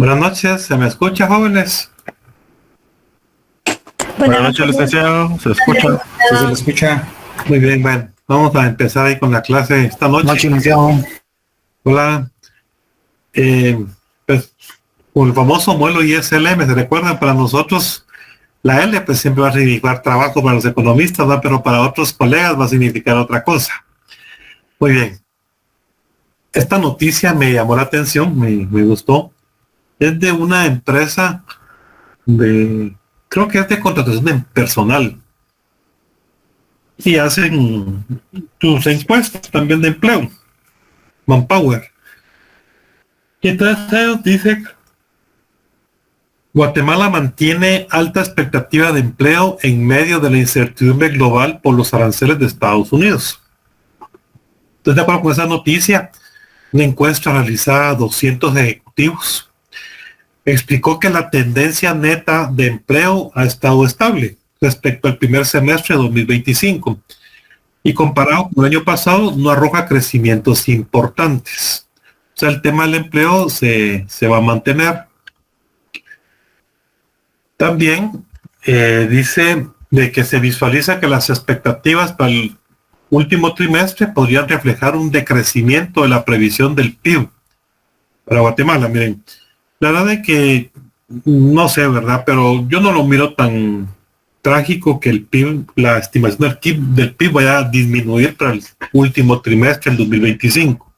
Buenas noches, ¿se me escucha, jóvenes? Buenas noches, licenciado. ¿Se escucha? Sí, se le escucha. Muy bien, bueno, vamos a empezar ahí con la clase esta noche. Licenciado. Hola. Pues, con el famoso modelo ISLM, ¿se recuerdan? Para nosotros, la L pues siempre va a significar trabajo para los economistas, ¿no? Pero para otros colegas va a significar otra cosa. Muy bien. Esta noticia me llamó la atención, me gustó. Es de una empresa creo que es de contratación de personal. Y hacen tus encuestas también de empleo. Manpower. Y entonces ellos dicen, Guatemala mantiene alta expectativa de empleo en medio de la incertidumbre global por los aranceles de Estados Unidos. Entonces, de acuerdo con esa noticia, una encuesta realizada a 200 ejecutivos explicó que la tendencia neta de empleo ha estado estable respecto al primer semestre de 2025 y comparado con el año pasado no arroja crecimientos importantes. O sea, el tema del empleo se va a mantener. También dice de que se visualiza que las expectativas para el último trimestre podrían reflejar un decrecimiento de la previsión del PIB para Guatemala. Miren, la verdad es que no sé, ¿verdad? Pero yo no lo miro tan trágico que el PIB, la estimación del PIB vaya a disminuir para el último trimestre del 2025.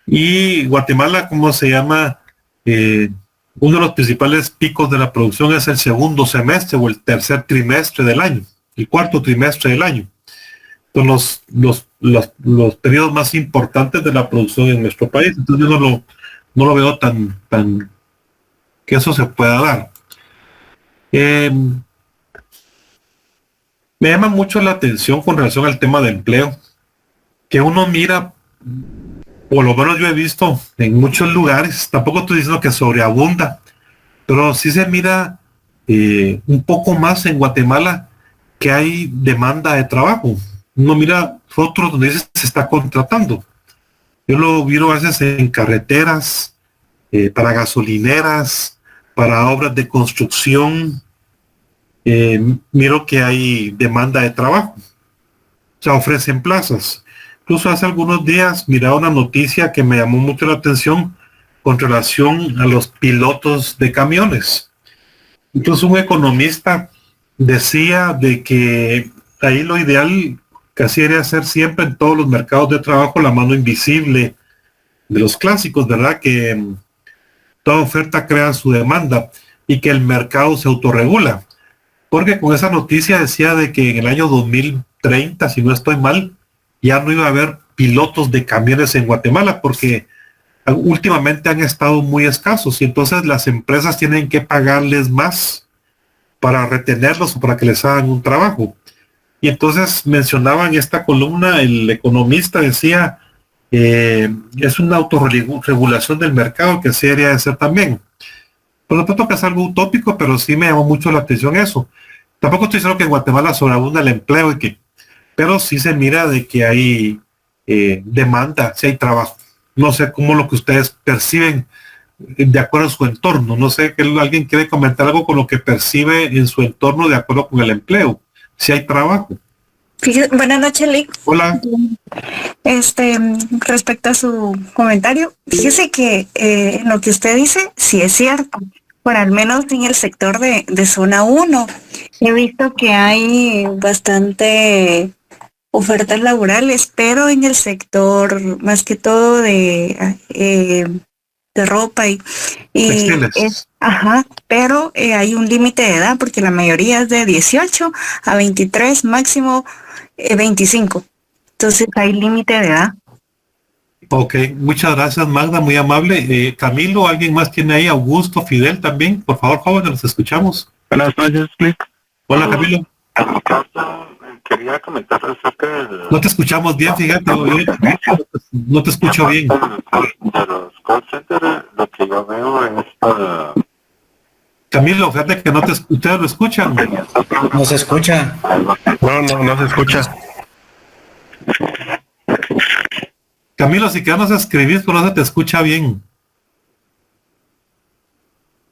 Y Guatemala, ¿cómo se llama? Uno de los principales picos de la producción es el segundo semestre o el tercer trimestre del año, el cuarto trimestre del año. Son los periodos más importantes de la producción en nuestro país. Entonces yo no lo veo tan que eso se pueda dar. Me llama mucho la atención con relación al tema de empleo, que uno mira, por lo menos yo he visto en muchos lugares, tampoco estoy diciendo que sobreabunda, pero sí se mira un poco más en Guatemala que hay demanda de trabajo. Uno mira otros donde se está contratando. Yo lo miro a veces en carreteras, para gasolineras, para obras de construcción. Miro que hay demanda de trabajo. O sea, ofrecen plazas. Incluso hace algunos días miraba una noticia que me llamó mucho la atención con relación a los pilotos de camiones. Incluso un economista decía de que ahí lo ideal casi debería ser siempre en todos los mercados de trabajo la mano invisible de los clásicos, ¿verdad? Que toda oferta crea su demanda y que el mercado se autorregula. Porque con esa noticia decía de que en el año 2030, si no estoy mal, ya no iba a haber pilotos de camiones en Guatemala porque últimamente han estado muy escasos y entonces las empresas tienen que pagarles más para retenerlos o para que les hagan un trabajo. Y entonces mencionaba en esta columna, el economista decía, es una autorregulación del mercado que sí debería de ser también. Por lo tanto que es algo utópico, pero sí me llamó mucho la atención eso. Tampoco estoy diciendo que en Guatemala sobreabunda el empleo, pero sí se mira de que hay demanda, sí hay trabajo. No sé cómo lo que ustedes perciben de acuerdo a su entorno. No sé, que alguien quiere comentar algo con lo que percibe en su entorno de acuerdo con el empleo. Si hay trabajo. Fíjese, buenas noches, Lick. Hola. Respecto a su comentario, fíjese que lo que usted dice sí es cierto. Por al menos en el sector de zona 1, he visto que hay bastante ofertas laborales, pero en el sector más que todo de ropa y textiles. Pero hay un límite de edad porque la mayoría es de 18 a 23, máximo 25. Entonces hay límite de edad. Ok, muchas gracias, Magda, muy amable. Camilo, ¿alguien más tiene ahí? Augusto, Fidel también. Por favor, jóvenes, los escuchamos. Buenas noches, Click. Hola, Camilo. En mi caso, quería comentar acerca del... No te escuchamos bien, fíjate. No te escucho bien. De los call centers, lo que yo veo es... Camilo, fíjate que ustedes lo escuchan. No se escucha. No se escucha. Camilo, si quieres nos escribís, pero no se te escucha bien.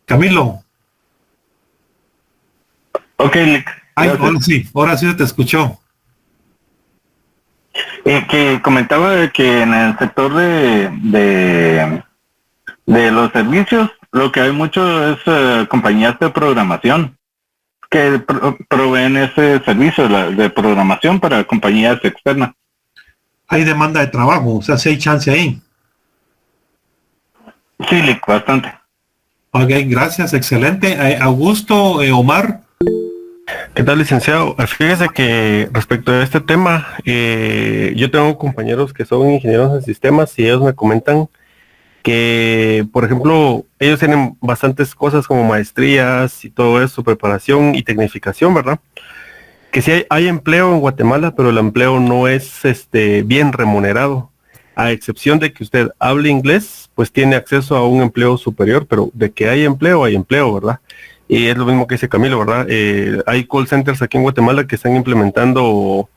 Camilo. Ok, Lick. Ay, Gracias. ahora sí te escuchó. Que comentaba de que en el sector de los servicios, lo que hay mucho es compañías de programación que proveen ese servicio de programación para compañías externas. Hay demanda de trabajo, o sea, sí hay chance ahí. Sí, Lick, bastante. Ok, gracias, excelente. Augusto, Omar. ¿Qué tal, licenciado? Fíjese que respecto a este tema, yo tengo compañeros que son ingenieros en sistemas y ellos me comentan que, por ejemplo, ellos tienen bastantes cosas como maestrías y todo eso, preparación y tecnificación, ¿verdad? Que sí hay empleo en Guatemala, pero el empleo no es bien remunerado. A excepción de que usted hable inglés, pues tiene acceso a un empleo superior, pero de que hay empleo, ¿verdad? Y es lo mismo que dice Camilo, ¿verdad? Hay call centers aquí en Guatemala que están implementando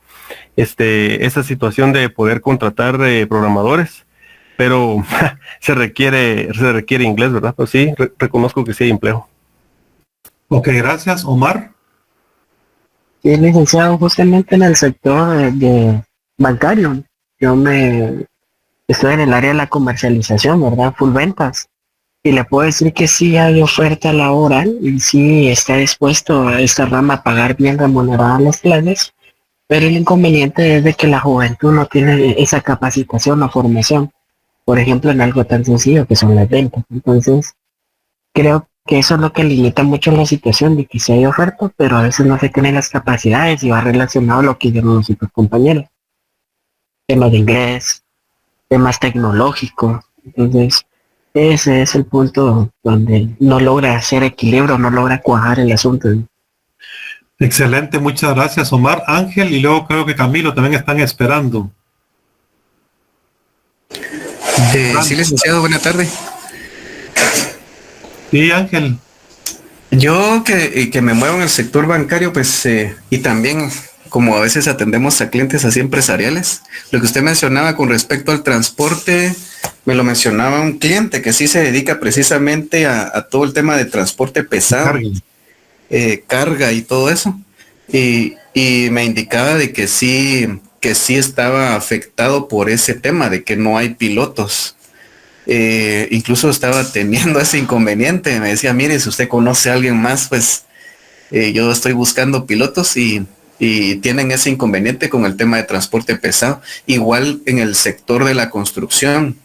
esa situación de poder contratar programadores, pero se requiere inglés, ¿verdad? Pues sí, reconozco que sí hay empleo. Ok, gracias, Omar. Sí, licenciado, justamente en el sector de bancario. Estoy en el área de la comercialización, ¿verdad? Full ventas. Y le puedo decir que sí hay oferta laboral y sí está dispuesto a esta rama a pagar bien remuneradas las clases, pero el inconveniente es de que la juventud no tiene esa capacitación o formación, por ejemplo, en algo tan sencillo que son las ventas. Entonces, creo que eso es lo que limita mucho la situación de que sí hay oferta, pero a veces no se tienen las capacidades y va relacionado a lo que dieron los otros compañeros. Temas de inglés, temas tecnológicos. Entonces, ese es el punto donde no logra hacer equilibrio, no logra cuajar el asunto. Excelente, muchas gracias, Omar. Ángel, y luego creo que Camilo también están esperando. Sí, licenciado, buena tarde. Sí, Ángel. Yo que me muevo en el sector bancario, pues, y también como a veces atendemos a clientes así empresariales, lo que usted mencionaba con respecto al transporte, me lo mencionaba un cliente que sí se dedica precisamente a todo el tema de transporte pesado, carga y todo eso, y me indicaba de que sí estaba afectado por ese tema de que no hay pilotos. Incluso estaba teniendo ese inconveniente, me decía, mire, si usted conoce a alguien más, pues yo estoy buscando pilotos y tienen ese inconveniente con el tema de transporte pesado. Igual en el sector de la construcción,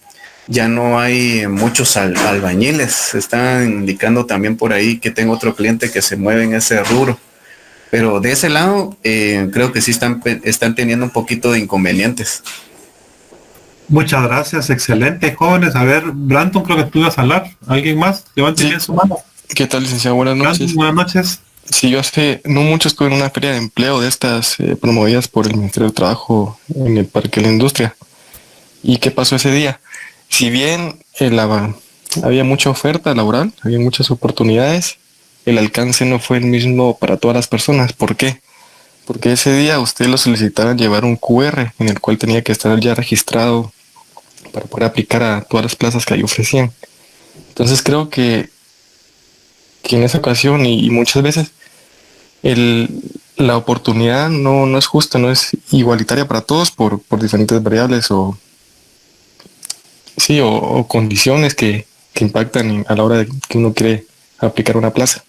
ya no hay muchos albañiles, están indicando también por ahí que tengo otro cliente que se mueve en ese rubro. Pero de ese lado, creo que sí están teniendo un poquito de inconvenientes. Muchas gracias, excelente, jóvenes. A ver, Brandon, creo que tú ibas a hablar. ¿Alguien más? Levante bien su mano. ¿Qué tal, licenciado? Buenas noches. Brandon, buenas noches. Sí, yo hace no mucho estuve en una feria de empleo de estas promovidas por el Ministerio de Trabajo en el Parque de la Industria. ¿Y qué pasó ese día? Si bien había mucha oferta laboral, había muchas oportunidades, el alcance no fue el mismo para todas las personas. ¿Por qué? Porque ese día a usted lo solicitaban llevar un QR en el cual tenía que estar ya registrado para poder aplicar a todas las plazas que ahí ofrecían. Entonces creo que en esa ocasión y muchas veces la oportunidad no es justa, no es igualitaria para todos por diferentes variables o condiciones que impactan a la hora de que uno quiere aplicar una plaza.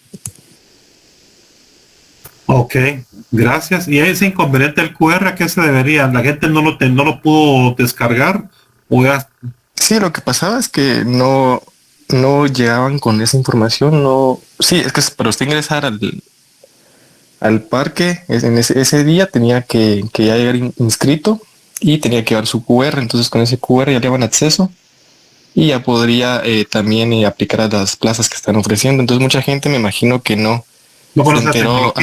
Ok, gracias. ¿Y ese inconveniente del QR a qué se debería? ¿La gente no lo pudo descargar? ¿O ya? Sí, lo que pasaba es que no llegaban con esa información, sí, es que para usted ingresar al parque, en ese día tenía que ya llegar inscrito y tenía que llevar su QR, entonces con ese QR ya le daban acceso y ya podría también aplicar a las plazas que están ofreciendo. Entonces mucha gente me imagino que no se enteró,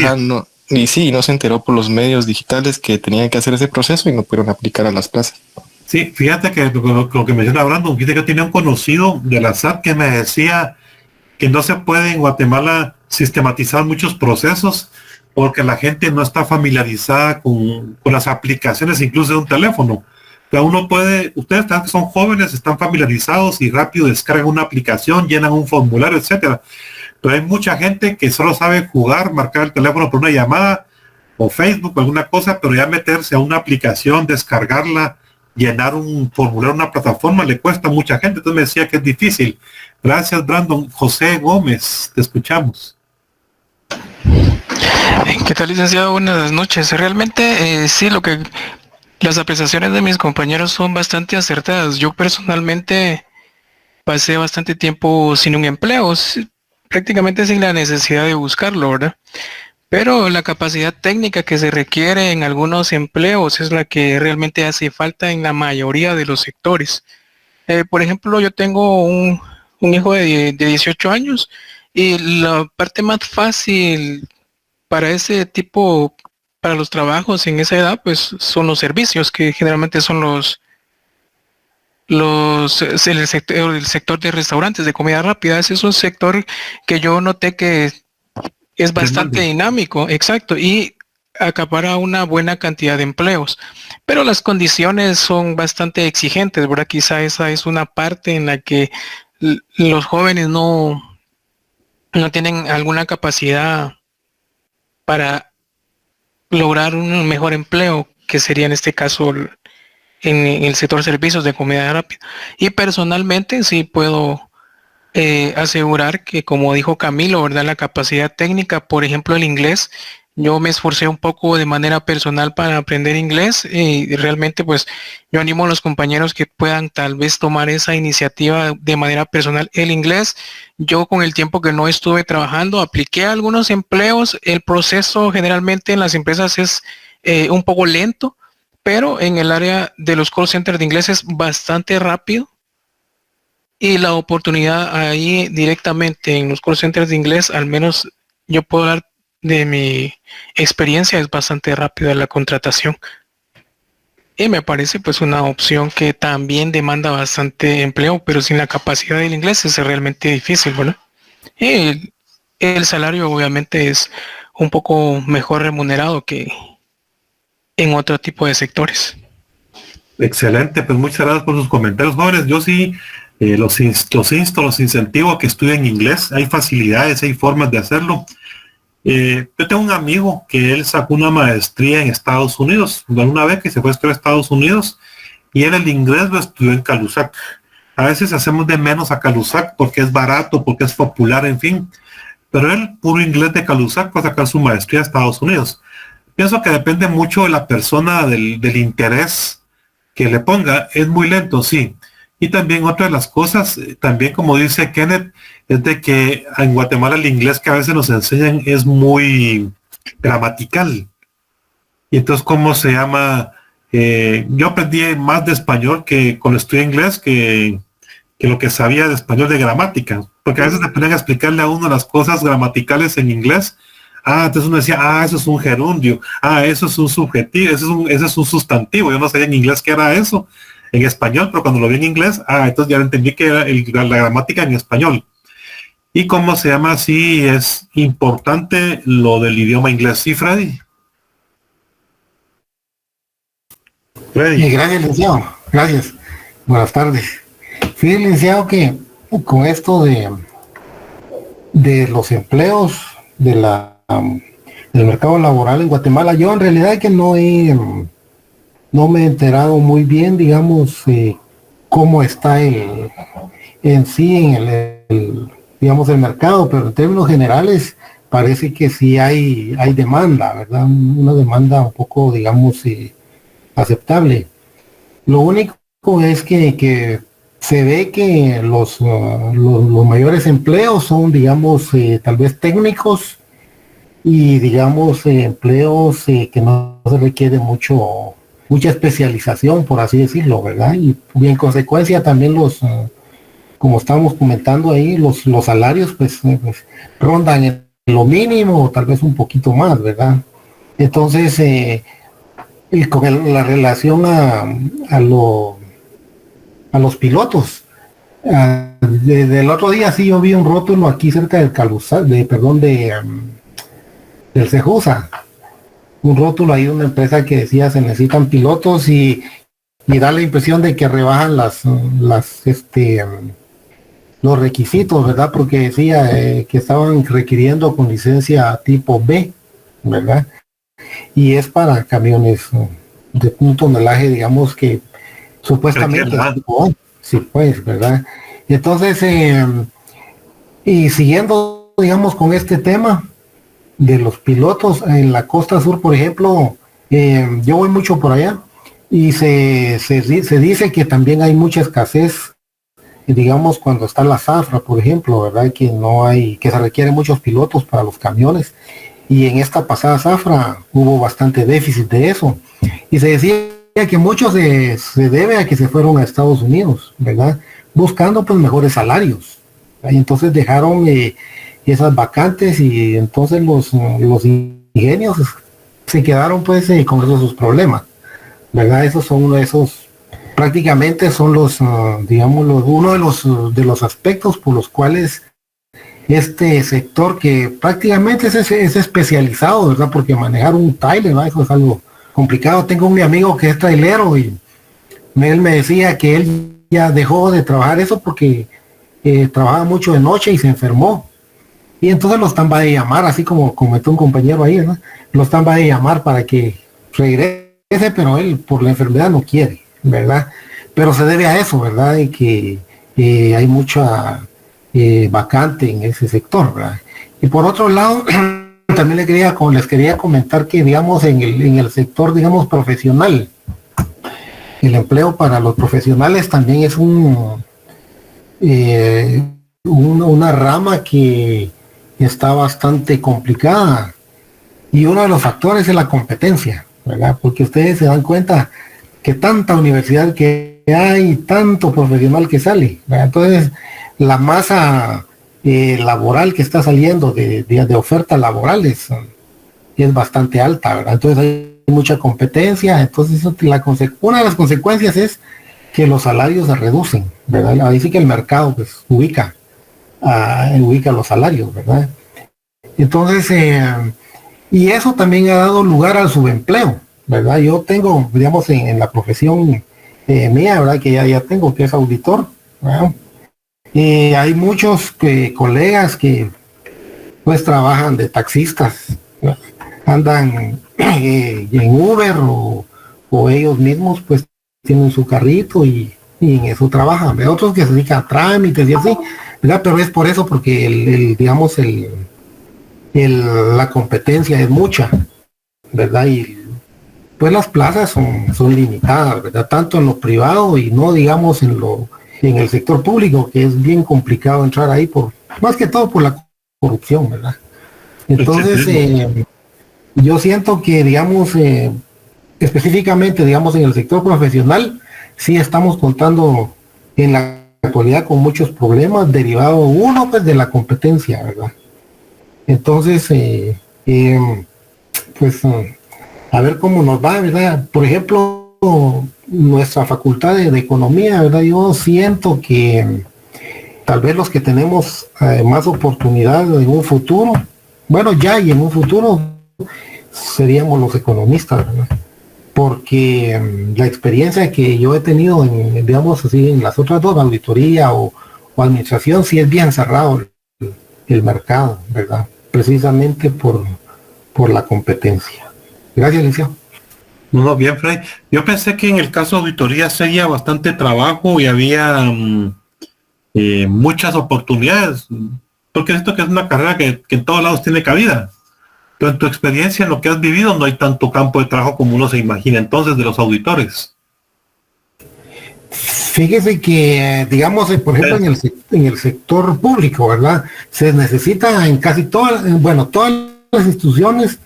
no se enteró por los medios digitales que tenían que hacer ese proceso y no pudieron aplicar a las plazas. Sí, fíjate que lo que menciona Brandon, fíjate que yo tenía un conocido de la SAT que me decía que no se puede en Guatemala sistematizar muchos procesos porque la gente no está familiarizada con las aplicaciones incluso de un teléfono. Pero ustedes que son jóvenes, están familiarizados y rápido descargan una aplicación, llenan un formulario, etcétera. pero hay mucha gente que solo sabe jugar, marcar el teléfono por una llamada o Facebook o alguna cosa, pero ya meterse a una aplicación, descargarla, llenar un formulario en una plataforma, le cuesta a mucha gente. Entonces me decía que es difícil. Gracias, Brandon. José Gómez, te escuchamos. ¿Qué tal, licenciado? Buenas noches. Realmente sí, las apreciaciones de mis compañeros son bastante acertadas. Yo personalmente pasé bastante tiempo sin un empleo, prácticamente sin la necesidad de buscarlo, ¿verdad? Pero la capacidad técnica que se requiere en algunos empleos es la que realmente hace falta en la mayoría de los sectores. Por ejemplo, yo tengo un hijo de 18 años y la parte más fácil para ese tipo, para los trabajos en esa edad, pues son los servicios, que generalmente son el sector de restaurantes de comida rápida. Ese es un sector que yo noté que es bastante dinámico, exacto, y acapara una buena cantidad de empleos, pero las condiciones son bastante exigentes, ¿verdad? Quizá esa es una parte en la que los jóvenes no tienen alguna capacidad para lograr un mejor empleo, que sería en este caso en el sector servicios de comida rápida. Y personalmente sí puedo asegurar que, como dijo Camilo, ¿verdad? La capacidad técnica, por ejemplo, el inglés, yo me esforcé un poco de manera personal para aprender inglés y realmente pues yo animo a los compañeros que puedan tal vez tomar esa iniciativa de manera personal. El inglés, yo con el tiempo que no estuve trabajando, apliqué a algunos empleos. El proceso generalmente en las empresas es un poco lento, pero en el área de los call centers de inglés es bastante rápido. Y la oportunidad ahí directamente en los call centers de inglés, al menos yo puedo hablar de mi experiencia, es bastante rápida la contratación. Y me parece pues una opción que también demanda bastante empleo, pero sin la capacidad del inglés es realmente difícil, ¿verdad? Y el salario obviamente es un poco mejor remunerado que en otro tipo de sectores. Excelente, pues muchas gracias por sus comentarios, jóvenes. Yo sí los incentivo a que estudien inglés. Hay facilidades, hay formas de hacerlo. Yo tengo un amigo que él sacó una maestría en Estados Unidos, una vez que se fue a estudiar a Estados Unidos, y él el inglés lo estudió en Calusac. A veces hacemos de menos a Calusac porque es barato, porque es popular, en fin, pero él puro inglés de Calusac para sacar su maestría a Estados Unidos. Pienso que depende mucho de la persona, del interés que le ponga. Es muy lento, sí. Y también otra de las cosas, también como dice Kenneth, es de que en Guatemala el inglés que a veces nos enseñan es muy gramatical. Y entonces, ¿cómo se llama? Yo aprendí más de español que cuando estudié inglés que lo que sabía de español de gramática. Porque a veces te ponen a explicarle a uno las cosas gramaticales en inglés. Entonces uno decía, eso es un gerundio. Eso es un subjetivo, ese es un sustantivo. Yo no sabía en inglés qué era eso en español, pero cuando lo vi en inglés, entonces ya entendí que era la gramática en español. Y cómo se llama, sí, es importante lo del idioma inglés. ¿Sí, Freddy? Gracias, licenciado. Gracias. Buenas tardes. Sí, licenciado, que con esto de los empleos del mercado laboral en Guatemala, yo en realidad que no me he enterado muy bien, digamos, cómo está en sí el mercado, pero en términos generales parece que sí hay demanda, ¿verdad? Una demanda un poco, digamos, aceptable. Lo único es que se ve que los mayores empleos son, digamos, tal vez técnicos y, digamos, empleos que no se requiere mucha especialización, por así decirlo, ¿verdad? Y en consecuencia también como estamos comentando ahí, los salarios pues rondan en lo mínimo o tal vez un poquito más, ¿verdad? Entonces, con la relación a los pilotos, desde el otro día sí yo vi un rótulo aquí cerca del del Cejusa, un rótulo ahí de una empresa que decía se necesitan pilotos y da la impresión de que rebajan los requisitos, ¿verdad? Porque decía que estaban requiriendo con licencia tipo B, ¿verdad? Y es para camiones de un tonelaje, digamos que supuestamente es tipo A. Sí, pues, ¿verdad? Entonces, y siguiendo, digamos, con este tema de los pilotos en la costa sur, por ejemplo, yo voy mucho por allá y se dice que también hay mucha escasez, digamos, cuando está la zafra, por ejemplo, ¿verdad? Que no hay, que se requieren muchos pilotos para los camiones. Y en esta pasada zafra hubo bastante déficit de eso. Y se decía que mucho se debe a que se fueron a Estados Unidos, ¿verdad? Buscando pues mejores salarios. Y entonces dejaron esas vacantes y entonces los ingenios se quedaron pues con esos sus problemas, ¿verdad? Esos son uno de esos, prácticamente son los, digamos, uno de los aspectos por los cuales este sector que prácticamente es especializado, ¿verdad? Porque manejar un trailer, ¿verdad? Eso es algo complicado. Tengo un amigo que es trailero y él me decía que él ya dejó de trabajar eso porque trabajaba mucho de noche y se enfermó. Y entonces lo están va a llamar, así como comentó un compañero ahí, ¿no? Lo están va a llamar para que regrese, pero él por la enfermedad no quiere, ¿verdad? Pero se debe a eso, ¿verdad? Y que hay mucha vacante en ese sector, ¿verdad? Y por otro lado, también les quería comentar que, digamos, en el sector, digamos, profesional, el empleo para los profesionales también es una rama que está bastante complicada. Y uno de los factores es la competencia, ¿verdad? Porque ustedes se dan cuenta que tanta universidad que hay, tanto profesional que sale, ¿verdad? Entonces, la masa laboral que está saliendo de ofertas laborales es bastante alta, ¿verdad? Entonces hay mucha competencia, entonces una de las consecuencias es que los salarios se reducen, ¿verdad? Ahí sí que el mercado pues ubica los salarios, ¿verdad? Entonces, y eso también ha dado lugar al subempleo, ¿verdad? Yo tengo, digamos, en la profesión mía, ¿verdad? Que ya tengo, que es auditor, ¿verdad? Hay muchos colegas que pues trabajan de taxistas, ¿verdad? Andan en Uber o ellos mismos pues tienen su carrito y en eso trabajan. Hay otros que se dedican a trámites y así, ¿verdad? Pero es por eso, porque digamos, la competencia es mucha, ¿verdad? Y pues las plazas son limitadas, ¿verdad? Tanto en lo privado y no, digamos, en el sector público, que es bien complicado entrar ahí, más que todo por la corrupción, ¿verdad? Entonces, yo siento que, digamos, específicamente, digamos, en el sector profesional, sí estamos contando en la actualidad con muchos problemas derivados, uno, pues, de la competencia, ¿verdad? Entonces, pues, a ver cómo nos va, ¿verdad? Por ejemplo, nuestra facultad de economía, ¿verdad? Yo siento que tal vez los que tenemos más oportunidad en un futuro, bueno, ya y en un futuro, seríamos los economistas, ¿verdad? Porque la experiencia que yo he tenido digamos así, en las otras dos, auditoría o administración, sí es bien cerrado el mercado, ¿verdad? Precisamente por la competencia. Gracias, licenciado. No, bien, Fray. Yo pensé que en el caso de auditoría sería bastante trabajo y había muchas oportunidades, porque esto que es una carrera que en todos lados tiene cabida. Pero en tu experiencia, en lo que has vivido, no hay tanto campo de trabajo como uno se imagina entonces de los auditores. Fíjese que, digamos, por ejemplo, en el sector público, ¿verdad? Se necesita en casi todas las instituciones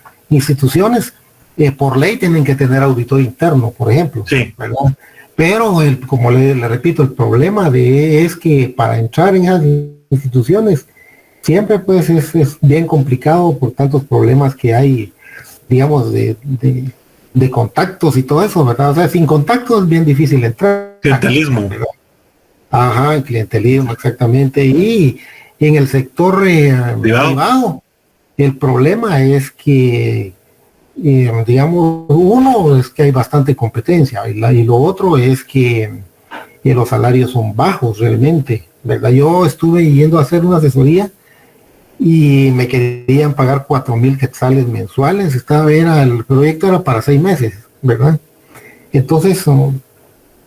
por ley tienen que tener auditor interno, por ejemplo. Sí. ¿Verdad? Pero, como le repito, el problema es que para entrar en esas instituciones siempre pues es bien complicado por tantos problemas que hay, digamos, de contactos y todo eso, ¿verdad? O sea, sin contactos es bien difícil entrar. Clientelismo. ¿Verdad? Ajá, el clientelismo, exactamente. Y en el sector privado, el problema es que, digamos, uno es que hay bastante competencia y lo otro es que los salarios son bajos realmente, ¿verdad? Yo estuve yendo a hacer una asesoría y me querían pagar 4,000 quetzales mensuales. El proyecto era para 6 meses, ¿verdad? Entonces,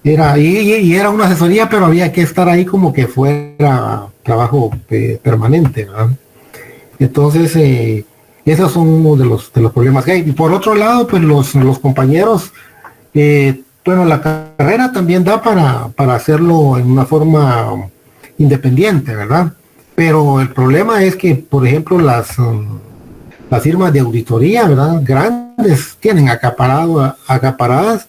y era una asesoría, pero había que estar ahí como que fuera trabajo permanente, ¿verdad? Entonces, esos son uno de los problemas que hay. Y por otro lado, pues los compañeros, bueno, la carrera también da para hacerlo en una forma independiente, ¿verdad? Pero el problema es que, por ejemplo, las firmas de auditoría, ¿verdad? Grandes tienen acaparadas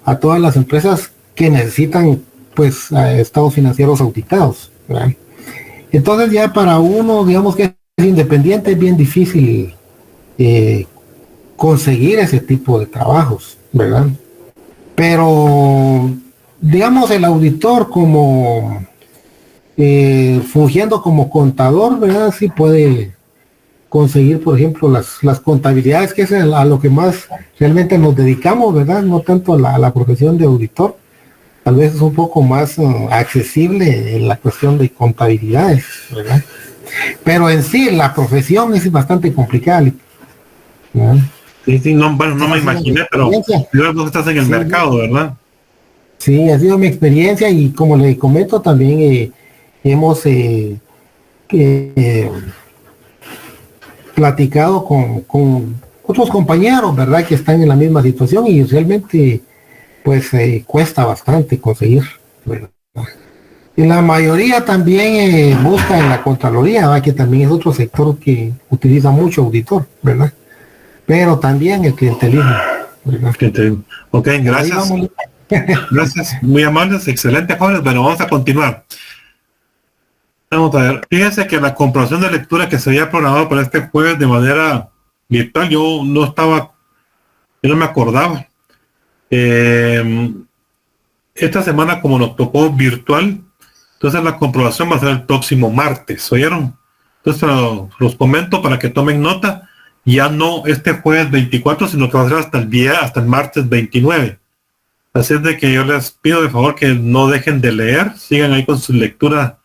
a todas las empresas que necesitan, pues, estados financieros auditados, ¿verdad? Entonces ya para uno, digamos que es independiente, es bien difícil conseguir ese tipo de trabajos, ¿verdad? Pero, digamos, el auditor como fungiendo como contador, ¿verdad? Sí puede conseguir, por ejemplo, las contabilidades, que es a lo que más realmente nos dedicamos, ¿verdad? No tanto a la profesión de auditor. Tal vez es un poco más accesible en la cuestión de contabilidades, ¿verdad? Pero en sí, la profesión es bastante complicada, ¿verdad? Sí, no, bueno, no me imaginé, pero yo creo que estás en el mercado, ¿verdad? Sí, ha sido mi experiencia y como le comento también hemos platicado con otros compañeros, ¿verdad? Que están en la misma situación y realmente pues cuesta bastante conseguir, ¿verdad? Y la mayoría también busca en la Contraloría, ¿verdad? Que también es otro sector que utiliza mucho auditor, ¿verdad? Pero también el clientelismo, ¿verdad? Ok, gracias. Gracias, muy amables, excelente, jóvenes. Bueno, vamos a continuar. Vamos a ver, fíjense que la comprobación de lectura que se había programado para este jueves de manera virtual, yo no me acordaba. Esta semana, como nos tocó virtual, entonces la comprobación va a ser el próximo martes, ¿oyeron? Entonces los comento para que tomen nota, ya no este jueves 24, sino que va a ser hasta el martes 29. Así es de que yo les pido de favor que no dejen de leer, sigan ahí con su lectura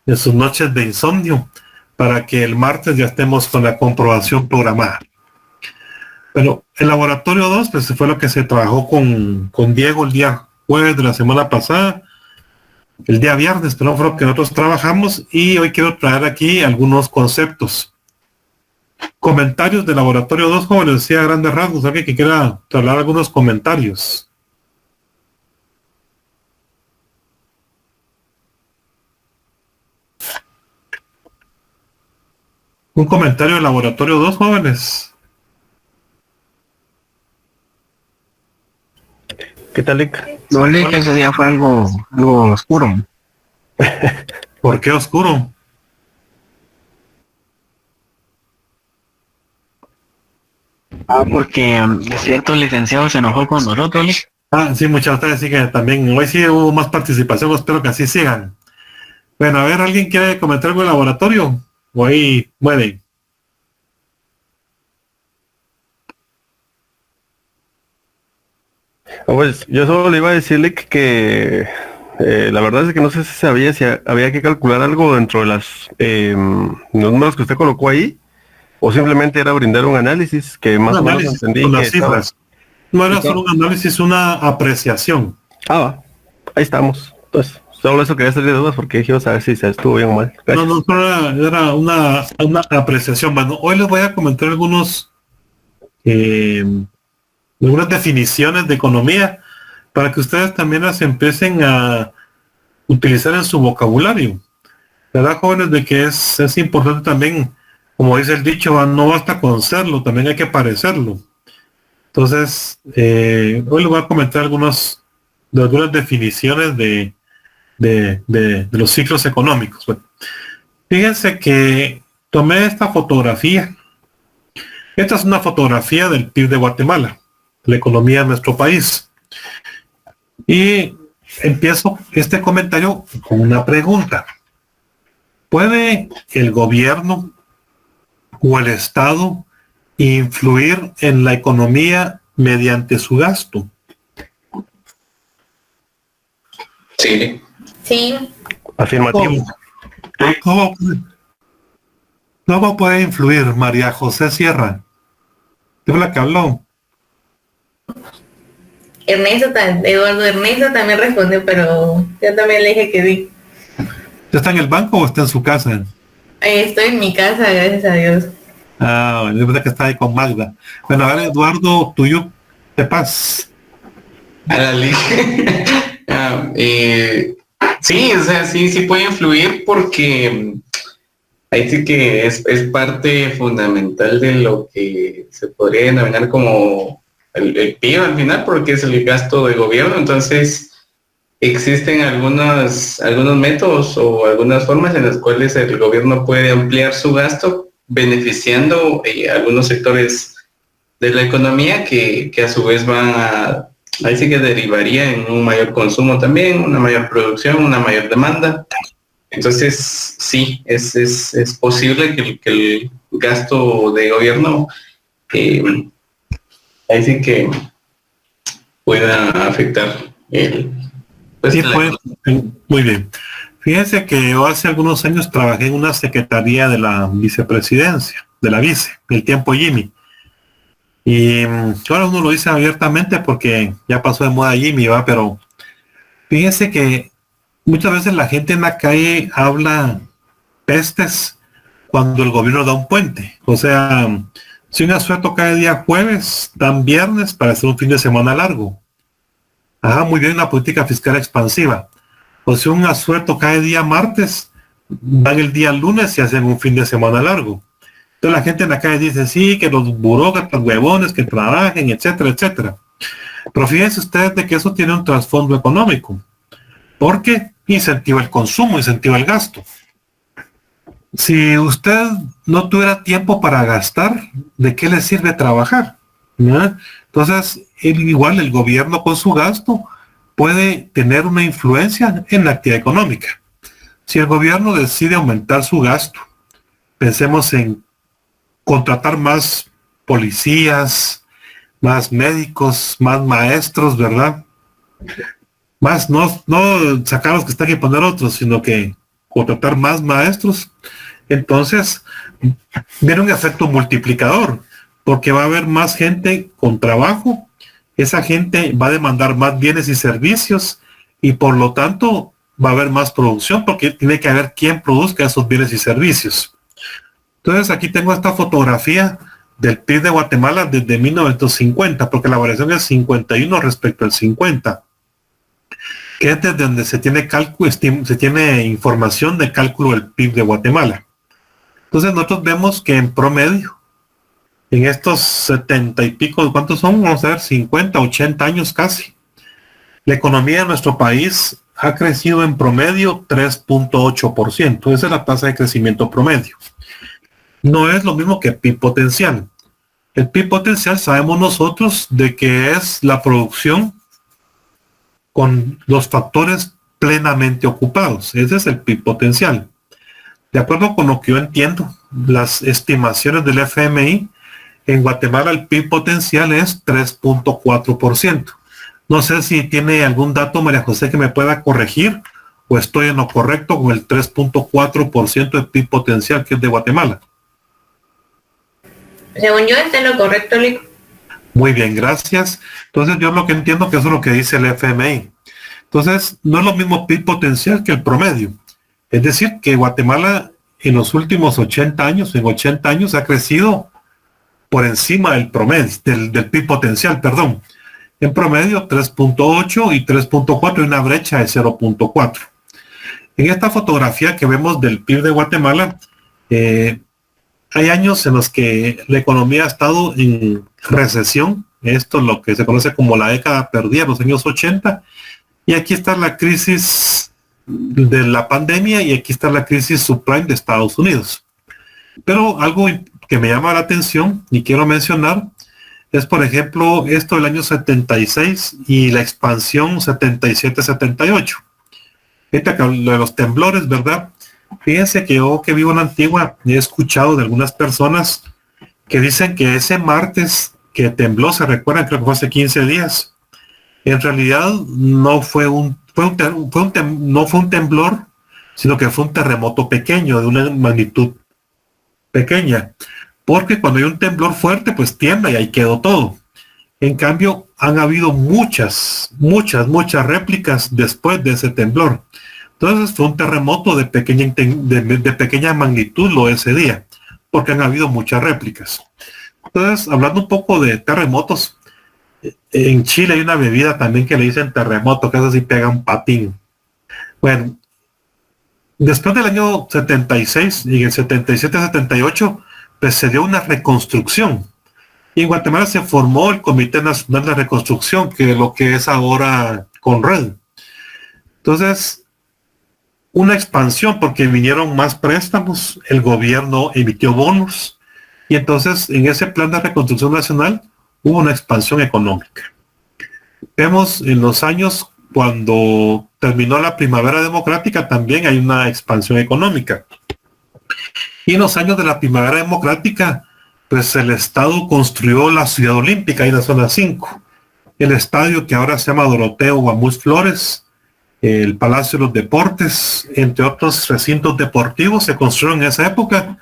de sus noches de insomnio, para que el martes ya estemos con la comprobación programada. Pero el laboratorio 2, pues fue lo que se trabajó con Diego el día jueves de la semana pasada, el día viernes, pero fue lo que nosotros trabajamos, y hoy quiero traer aquí algunos conceptos. Comentarios del laboratorio 2, como les decía, a grandes rasgos, alguien que quiera trasladar algunos comentarios. Un comentario del laboratorio 2, jóvenes. ¿Qué tal, Lick? No, Lick, ese día fue algo oscuro. ¿Por qué oscuro? Porque cierto licenciado se enojó con nosotros, Lick. Sí, muchas gracias, sí que también hoy sí hubo más participación, espero que así sigan. Bueno, a ver, ¿alguien quiere comentar algo del laboratorio? O ahí mueren. Pues yo solo le iba a decirle que la verdad es que no sé si sabía si había que calcular algo dentro de los números que usted colocó ahí, o simplemente era brindar un análisis que más o menos entendí con que las cifras. No era solo un análisis, una apreciación. Va, ahí estamos. Pues solo eso quería salir de dudas porque dije, a ver si se estuvo bien o mal. Gracias. No, solo era una apreciación. Bueno, hoy les voy a comentar algunas definiciones de economía para que ustedes también las empiecen a utilizar en su vocabulario. ¿Verdad, jóvenes? De que es importante también, como dice el dicho, no basta con serlo, también hay que parecerlo. Entonces, hoy les voy a comentar algunas definiciones de los ciclos económicos. Bueno, fíjense que tomé esta fotografía. Esta es una fotografía del PIB de Guatemala, la economía de nuestro país. Y empiezo este comentario con una pregunta. ¿Puede el gobierno o el Estado influir en la economía mediante su gasto? Sí. Sí. Afirmativo. ¿Cómo puede influir María José Sierra? ¿Qué fue la que habló? Eduardo Ernesto también respondió, pero yo también le dije que sí. ¿Está en el banco o está en su casa? Estoy en mi casa, gracias a Dios. Ah, bueno, yo pensé que está ahí con Magda. Bueno, a ver, Eduardo, tuyo, de paz. A la ley. Sí, o sea, sí puede influir porque ahí sí que es parte fundamental de lo que se podría denominar como el PIB al final, porque es el gasto de gobierno. Entonces, existen algunos métodos o algunas formas en las cuales el gobierno puede ampliar su gasto, beneficiando a algunos sectores de la economía que a su vez ahí sí que derivaría en un mayor consumo también, una mayor producción, una mayor demanda. Entonces, sí, es posible que el gasto de gobierno ahí sí que pueda afectar muy bien. Fíjense que yo hace algunos años trabajé en una secretaría de la vicepresidencia, de la vice, el tiempo Jimmy. Y ahora uno lo dice abiertamente porque ya pasó de moda Jimmy, ¿va? Pero fíjense que muchas veces la gente en la calle habla pestes cuando el gobierno da un puente. O sea, si un asueto cae día jueves, dan viernes para hacer un fin de semana largo. Muy bien la política fiscal expansiva. O si un asueto cae día martes, dan el día lunes y hacen un fin de semana largo. Entonces la gente en la calle dice, sí, que los burócratas huevones que trabajen, etcétera, etcétera. Pero fíjense ustedes de que eso tiene un trasfondo económico. Porque incentiva el consumo, incentiva el gasto. Si usted no tuviera tiempo para gastar, ¿de qué le sirve trabajar? ¿No? Entonces, igual el gobierno con su gasto puede tener una influencia en la actividad económica. Si el gobierno decide aumentar su gasto, pensemos en contratar más policías, más médicos, más maestros, ¿verdad? Más, no sacar los que están y poner otros, sino que contratar más maestros. Entonces, viene un efecto multiplicador, porque va a haber más gente con trabajo, esa gente va a demandar más bienes y servicios, y por lo tanto va a haber más producción, porque tiene que haber quien produzca esos bienes y servicios. Entonces aquí tengo esta fotografía del PIB de Guatemala desde 1950, porque la variación es 51 respecto al 50, que es desde donde se tiene información de cálculo del PIB de Guatemala. Entonces nosotros vemos que en promedio, en estos 70 y pico, ¿cuántos son? Vamos a ver, 50, 80 años casi. La economía de nuestro país ha crecido en promedio 3.8%. Esa es la tasa de crecimiento promedio. No es lo mismo que el PIB potencial. El PIB potencial sabemos nosotros de que es la producción con los factores plenamente ocupados. Ese es el PIB potencial. De acuerdo con lo que yo entiendo, las estimaciones del FMI, en Guatemala el PIB potencial es 3.4%. No sé si tiene algún dato, María José, que me pueda corregir, o estoy en lo correcto con el 3.4% de PIB potencial que es de Guatemala. Según yo, está en lo correcto, Lico. Muy bien, gracias. Entonces yo lo que entiendo que eso es lo que dice el FMI. Entonces, no es lo mismo PIB potencial que el promedio. Es decir, que Guatemala en los últimos 80 años, ha crecido por encima del promedio, del PIB potencial, perdón. En promedio 3.8 y 3.4 y una brecha de 0.4. En esta fotografía que vemos del PIB de Guatemala, hay años en los que la economía ha estado en recesión. Esto es lo que se conoce como la década perdida, los años 80. Y aquí está la crisis de la pandemia y aquí está la crisis subprime de Estados Unidos. Pero algo que me llama la atención y quiero mencionar es, por ejemplo, esto del año 76 y la expansión 77-78. Lo de los temblores, ¿verdad? Fíjense que yo que vivo en Antigua he escuchado de algunas personas que dicen que ese martes que tembló, se recuerdan, creo que fue hace 15 días, en realidad no fue un temblor, sino que fue un terremoto pequeño, de una magnitud pequeña, porque cuando hay un temblor fuerte, pues tiembla y ahí quedó todo. En cambio, han habido muchas réplicas después de ese temblor. Entonces fue un terremoto de pequeña magnitud lo ese día, porque han habido muchas réplicas. Entonces, hablando un poco de terremotos, en Chile hay una bebida también que le dicen terremoto, que es así, pega un patín. Bueno, después del año 76 y en el 77-78, pues se dio una reconstrucción. Y en Guatemala se formó el Comité Nacional de Reconstrucción, que es lo que es ahora CONRED. Entonces, una expansión, porque vinieron más préstamos, el gobierno emitió bonos, y entonces en ese plan de reconstrucción nacional hubo una expansión económica. Vemos en los años cuando terminó la primavera democrática, también hay una expansión económica. Y en los años de la primavera democrática, pues el Estado construyó la Ciudad Olímpica ahí en la zona 5, el estadio que ahora se llama Doroteo Guamús Flores, el Palacio de los Deportes, entre otros recintos deportivos se construyeron en esa época.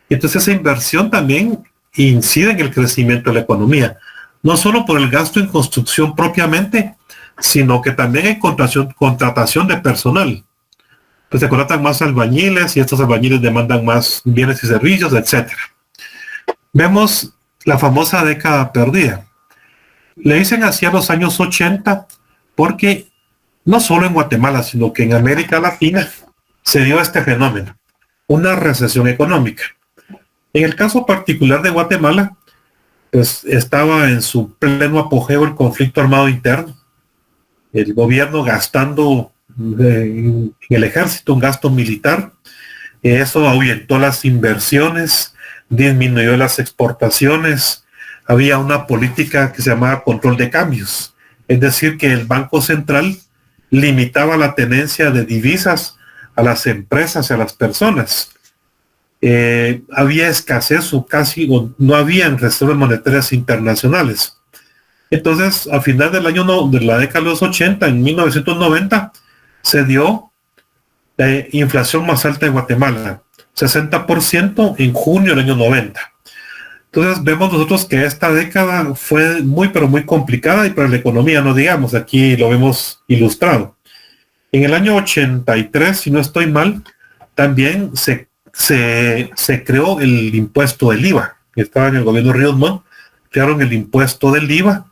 Y entonces esa inversión también incide en el crecimiento de la economía, no solo por el gasto en construcción propiamente, sino que también hay contratación de personal. Pues se contratan más albañiles y estos albañiles demandan más bienes y servicios, etcétera. Vemos la famosa década perdida. Le dicen así a los años 80 porque no solo en Guatemala, sino que en América Latina se dio este fenómeno, una recesión económica. En el caso particular de Guatemala, pues estaba en su pleno apogeo el conflicto armado interno, el gobierno gastando en el ejército un gasto militar, eso ahuyentó las inversiones, disminuyó las exportaciones, había una política que se llamaba control de cambios, es decir, que el Banco Central limitaba la tenencia de divisas a las empresas y a las personas. Había escasez o casi no había en reservas monetarias internacionales. Entonces, a final del año de la década de los 80, en 1990, se dio la inflación más alta de Guatemala, 60% en junio del año 90. Entonces vemos nosotros que esta década fue muy complicada y para la economía, no digamos, aquí lo vemos ilustrado. En el año 83, si no estoy mal, también se creó el impuesto del IVA, que estaba en el gobierno de Ríos Montt, crearon el impuesto del IVA.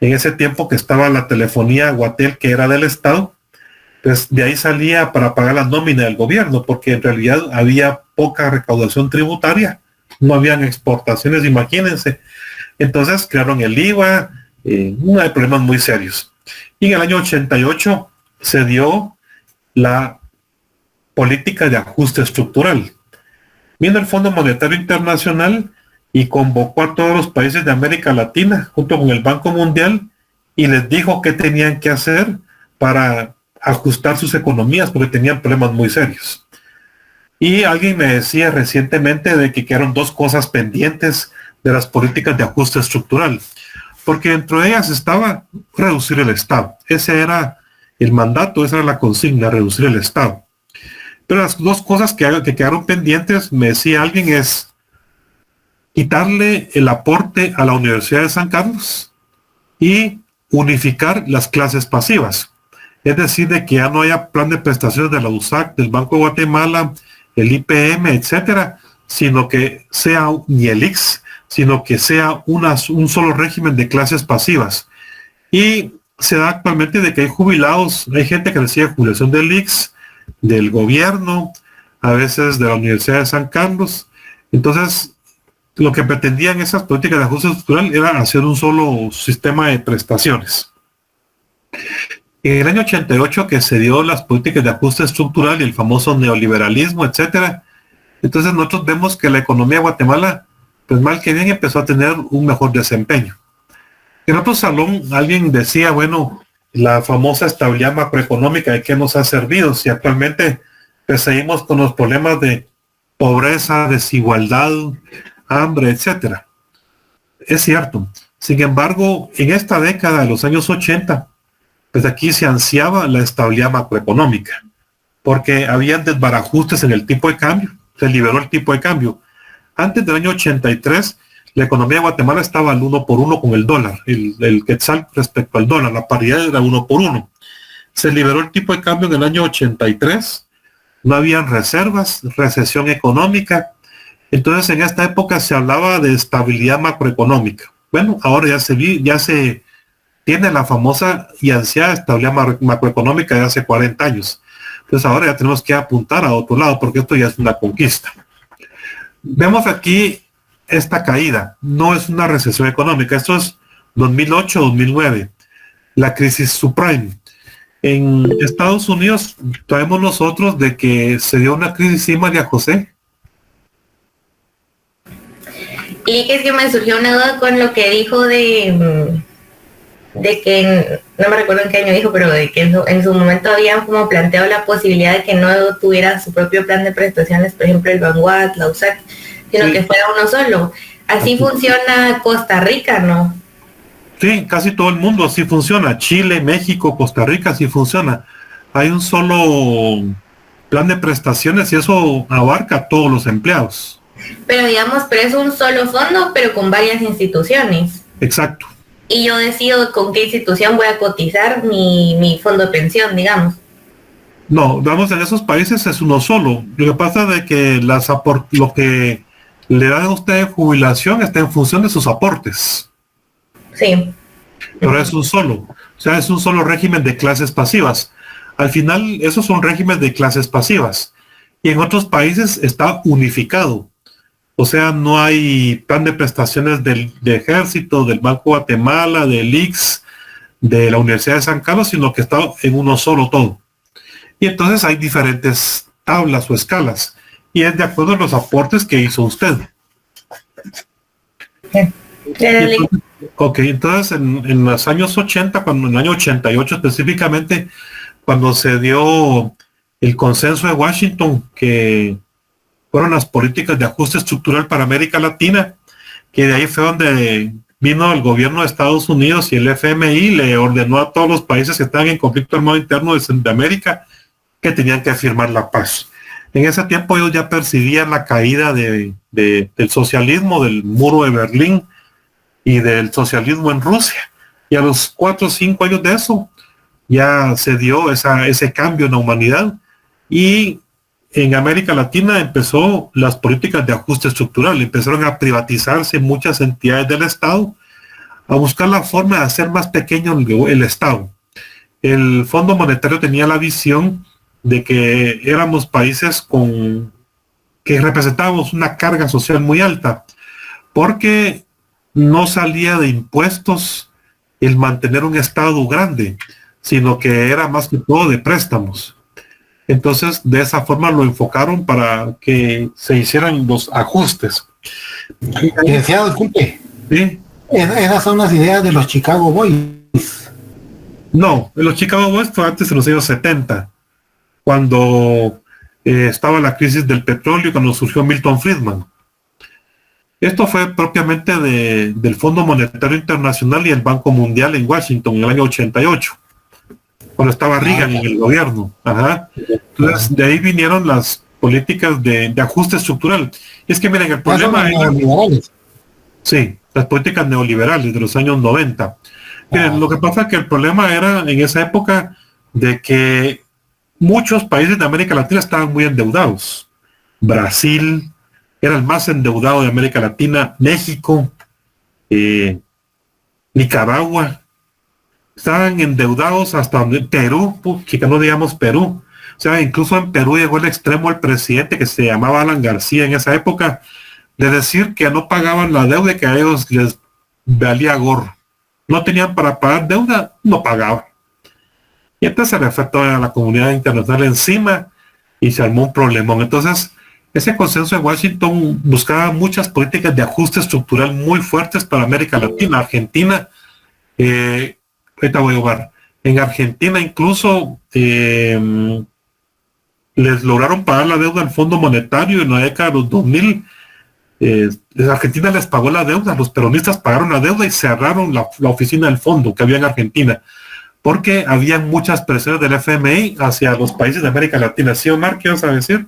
En ese tiempo que estaba la telefonía Guatel, que era del Estado, pues de ahí salía para pagar la nómina del gobierno, porque en realidad había poca recaudación tributaria, no habían exportaciones, imagínense. Entonces crearon el IVA, no hay problemas muy serios. Y en el año 88 se dio la política de ajuste estructural. Vino el Fondo Monetario Internacional y convocó a todos los países de América Latina junto con el Banco Mundial y les dijo qué tenían que hacer para ajustar sus economías porque tenían problemas muy serios. Y alguien me decía recientemente de que quedaron dos cosas pendientes de las políticas de ajuste estructural, porque dentro de ellas estaba reducir el Estado. Ese era el mandato, esa era la consigna, reducir el Estado. Pero las dos cosas que quedaron pendientes, me decía alguien, es quitarle el aporte a la Universidad de San Carlos y unificar las clases pasivas. Es decir, de que ya no haya plan de prestaciones de la USAC, del Banco de Guatemala, el IPM, etcétera, sino que sea, ni el IX, sino que sea un solo régimen de clases pasivas. Y se da actualmente de que hay jubilados, hay gente que recibe jubilación del IX, del gobierno, a veces de la Universidad de San Carlos. Entonces, lo que pretendían esas políticas de ajuste estructural era hacer un solo sistema de prestaciones. En el año 88 que se dio las políticas de ajuste estructural y el famoso neoliberalismo, etcétera, entonces nosotros vemos que la economía de Guatemala, pues mal que bien, empezó a tener un mejor desempeño. En otro salón alguien decía, bueno, la famosa estabilidad macroeconómica, ¿de qué nos ha servido? Si actualmente pues, seguimos con los problemas de pobreza, desigualdad, hambre, etcétera. Es cierto. Sin embargo, en esta década de los años 80, pues aquí se ansiaba la estabilidad macroeconómica. porque habían desbarajustes en el tipo de cambio, se liberó el tipo de cambio. Antes del año 83, la economía de Guatemala estaba al 1 por 1 con el dólar, el quetzal respecto al dólar, la paridad era 1 por 1. Se liberó el tipo de cambio en el año 83, no habían reservas, recesión económica. Entonces en esta época se hablaba de estabilidad macroeconómica. Bueno, ahora ya se tiene la famosa y ansiada estabilidad macroeconómica de hace 40 años. Entonces ahora ya tenemos que apuntar a otro lado porque esto ya es una conquista. Vemos aquí esta caída, no es una recesión económica, esto es 2008-2009, la crisis subprime. En Estados Unidos traemos nosotros de que se dio una crisis, ¿sí, María José? Y que es que me surgió una duda con lo que dijo de que, no me recuerdo en qué año dijo, pero de que en su momento habían como planteado la posibilidad de que no tuviera su propio plan de prestaciones, por ejemplo el Vanguard, la USAC, sino que fuera uno solo. Así funciona Costa Rica, ¿no? Sí, casi todo el mundo así funciona. Chile, México, Costa Rica, así funciona. Hay un solo plan de prestaciones y eso abarca a todos los empleados. Pero digamos, pero es un solo fondo, pero con varias instituciones. Exacto. Y yo decido con qué institución voy a cotizar mi fondo de pensión, digamos. No, vamos, en esos países es uno solo. Lo que pasa es de que lo que le dan a usted de jubilación está en función de sus aportes. Sí. Pero es un solo. O sea, es un solo régimen de clases pasivas. Al final, esos son regímenes de clases pasivas. Y en otros países está unificado. O sea, no hay plan de prestaciones del Ejército, del Banco Guatemala, del IX, de la Universidad de San Carlos, sino que está en uno solo todo. Y entonces hay diferentes tablas o escalas. Y es de acuerdo a los aportes que hizo usted. Entonces en los años 80, en el año 88 específicamente, cuando se dio el consenso de Washington, que fueron las políticas de ajuste estructural para América Latina, que de ahí fue donde vino el gobierno de Estados Unidos y el FMI le ordenó a todos los países que están en conflicto armado interno de América que tenían que firmar la paz. En ese tiempo ellos ya percibían la caída del socialismo, del muro de Berlín y del socialismo en Rusia. Y a los 4 o 5 años de eso ya se dio ese cambio en la humanidad y en América Latina empezó las políticas de ajuste estructural, empezaron a privatizarse muchas entidades del Estado, a buscar la forma de hacer más pequeño el Estado. El Fondo Monetario tenía la visión de que éramos países que representábamos una carga social muy alta, porque no salía de impuestos el mantener un Estado grande, sino que era más que todo de préstamos. Entonces, de esa forma lo enfocaron para que se hicieran los ajustes. Licenciado, disculpe. ¿Sí? Esas son las ideas de los Chicago Boys. No, los Chicago Boys fue antes de los años 70, cuando estaba la crisis del petróleo y cuando surgió Milton Friedman. Esto fue propiamente del Fondo Monetario Internacional y el Banco Mundial en Washington en el año 88. Cuando estaba Reagan en el gobierno. Ajá. Entonces, de ahí vinieron las políticas de ajuste estructural. Y es que miren, el problema era... Sí, las políticas neoliberales de los años 90. Miren, lo que pasa es que el problema era en esa época de que muchos países de América Latina estaban muy endeudados. Brasil era el más endeudado de América Latina, México, Nicaragua, estaban endeudados hasta donde Perú, que no digamos Perú. O sea, incluso en Perú llegó el extremo el presidente que se llamaba Alan García en esa época, de decir que no pagaban la deuda y que a ellos les valía gorro. No tenían para pagar deuda, no pagaban. Y entonces se le fue toda la comunidad internacional encima y se armó un problemón. Entonces, ese consenso de Washington buscaba muchas políticas de ajuste estructural muy fuertes para América Latina. Argentina, ahorita voy a jugar. En Argentina incluso les lograron pagar la deuda al Fondo Monetario en la década de los 2000. Argentina les pagó la deuda, los peronistas pagaron la deuda y cerraron la oficina del fondo que había en Argentina, porque había muchas presiones del FMI hacia los países de América Latina. ¿Sí, Omar, qué vas a decir?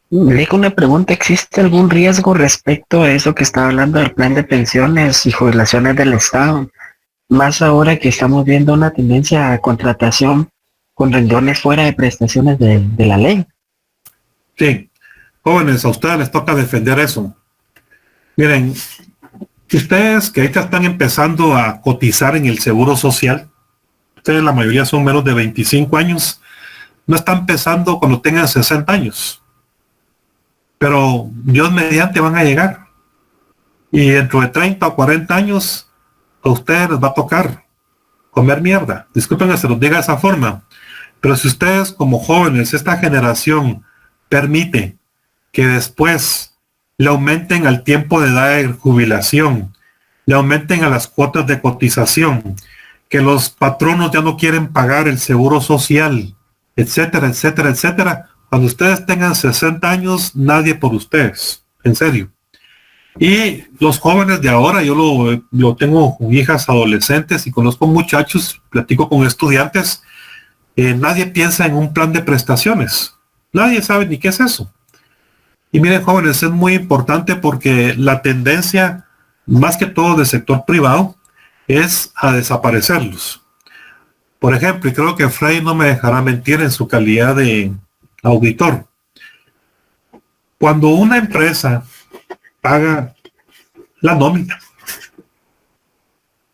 Me dejo una pregunta, ¿existe algún riesgo respecto a eso que estaba hablando del plan de pensiones y jubilaciones del Estado? Más ahora que estamos viendo una tendencia a contratación con renglones fuera de prestaciones de la ley. Sí, jóvenes, a ustedes les toca defender eso. Miren, ustedes que ahorita están empezando a cotizar en el Seguro Social, ustedes la mayoría son menos de 25 años, no están empezando cuando tengan 60 años. Pero Dios mediante van a llegar. Y dentro de 30 o 40 años, a ustedes les va a tocar comer mierda. Disculpen que se los diga de esa forma. Pero si ustedes como jóvenes, esta generación, permite que después le aumenten al tiempo de edad de jubilación, le aumenten a las cuotas de cotización, que los patronos ya no quieren pagar el seguro social, etcétera, etcétera, etcétera, cuando ustedes tengan 60 años, nadie por ustedes, en serio. Y los jóvenes de ahora, yo lo tengo con hijas adolescentes y conozco muchachos, platico con estudiantes, nadie piensa en un plan de prestaciones. Nadie sabe ni qué es eso. Y miren, jóvenes, es muy importante porque la tendencia, más que todo del sector privado, es a desaparecerlos. Por ejemplo, y creo que Frey no me dejará mentir en su calidad de auditor. Cuando una empresa paga la nómina,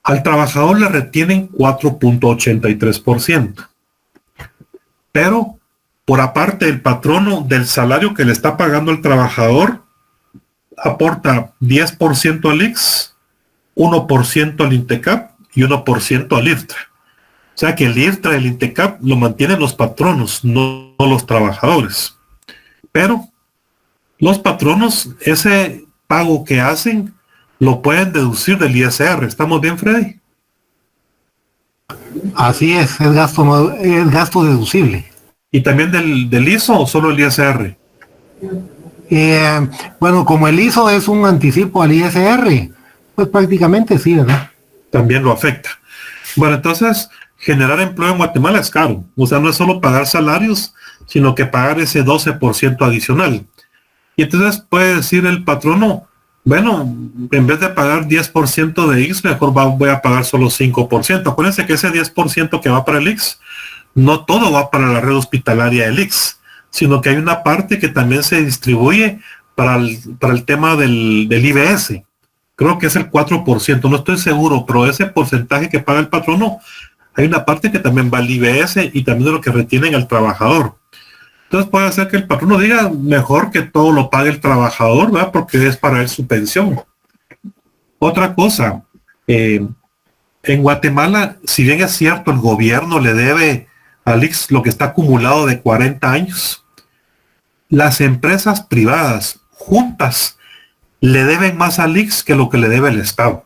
al trabajador le retienen 4.83%. Pero por aparte el patrono del salario que le está pagando al trabajador aporta 10% al IX, 1% al INTECAP y 1% al IRTRA. O sea que el IRTRA y el INTECAP lo mantienen los patronos, no los trabajadores. Pero los patronos, ese pago que hacen, lo pueden deducir del ISR. ¿Estamos bien, Freddy? Así es gasto deducible. ¿Y también del ISO o solo el ISR? Bueno, como el ISO es un anticipo al ISR, pues prácticamente sí, ¿verdad? También lo afecta. Bueno, entonces, generar empleo en Guatemala es caro. O sea, no es solo pagar salarios, sino que pagar ese 12% adicional. Y entonces puede decir el patrono, bueno, en vez de pagar 10% de IX, mejor voy a pagar solo 5%. Acuérdense que ese 10% que va para el IX, no todo va para la red hospitalaria del IX, sino que hay una parte que también se distribuye para el tema del IBS. Creo que es el 4%, no estoy seguro, pero ese porcentaje que paga el patrono, hay una parte que también va al IBS y también de lo que retienen al trabajador. Entonces puede ser que el patrono diga, mejor que todo lo pague el trabajador, ¿verdad? Porque es para él su pensión. Otra cosa, en Guatemala, si bien es cierto, el gobierno le debe al IX lo que está acumulado de 40 años, las empresas privadas juntas le deben más al IX que lo que le debe el Estado.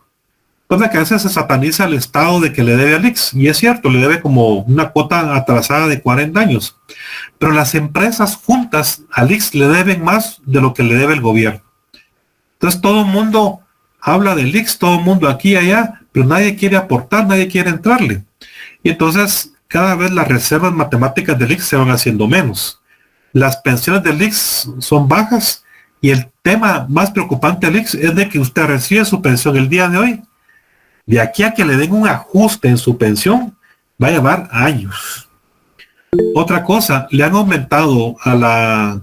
Entonces que a veces se sataniza al Estado de que le debe al IX, y es cierto, le debe como una cuota atrasada de 40 años, pero las empresas juntas al IX le deben más de lo que le debe el gobierno. Entonces todo el mundo habla del IX, todo el mundo aquí y allá, pero nadie quiere aportar, nadie quiere entrarle. Y entonces cada vez las reservas matemáticas del IX se van haciendo menos. Las pensiones del IX son bajas, y el tema más preocupante del IX es de que usted recibe su pensión el día de hoy. De aquí a que le den un ajuste en su pensión, va a llevar años. Otra cosa, le han aumentado a la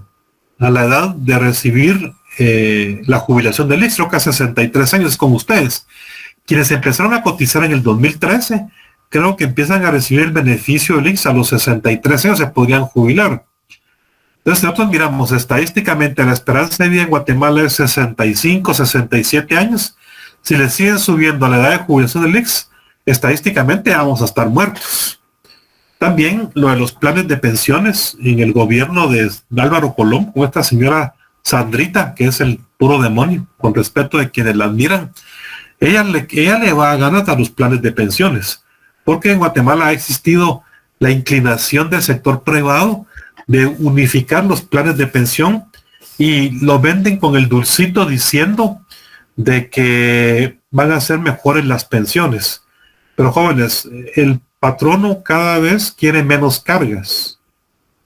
edad de recibir la jubilación del IX, creo que a 63 años, con ustedes. Quienes empezaron a cotizar en el 2013, creo que empiezan a recibir el beneficio del IX a los 63 años, se podrían jubilar. Entonces nosotros miramos estadísticamente la esperanza de vida en Guatemala es 65, 67 años. Si le siguen subiendo a la edad de jubilación del IX, estadísticamente vamos a estar muertos. También lo de los planes de pensiones en el gobierno de Álvaro Colón, con esta señora Sandrita, que es el puro demonio, con respeto de quienes la admiran. Ella le va a ganar a los planes de pensiones, porque en Guatemala ha existido la inclinación del sector privado de unificar los planes de pensión y lo venden con el dulcito diciendo de que van a ser mejores las pensiones. Pero jóvenes, el patrono cada vez quiere menos cargas.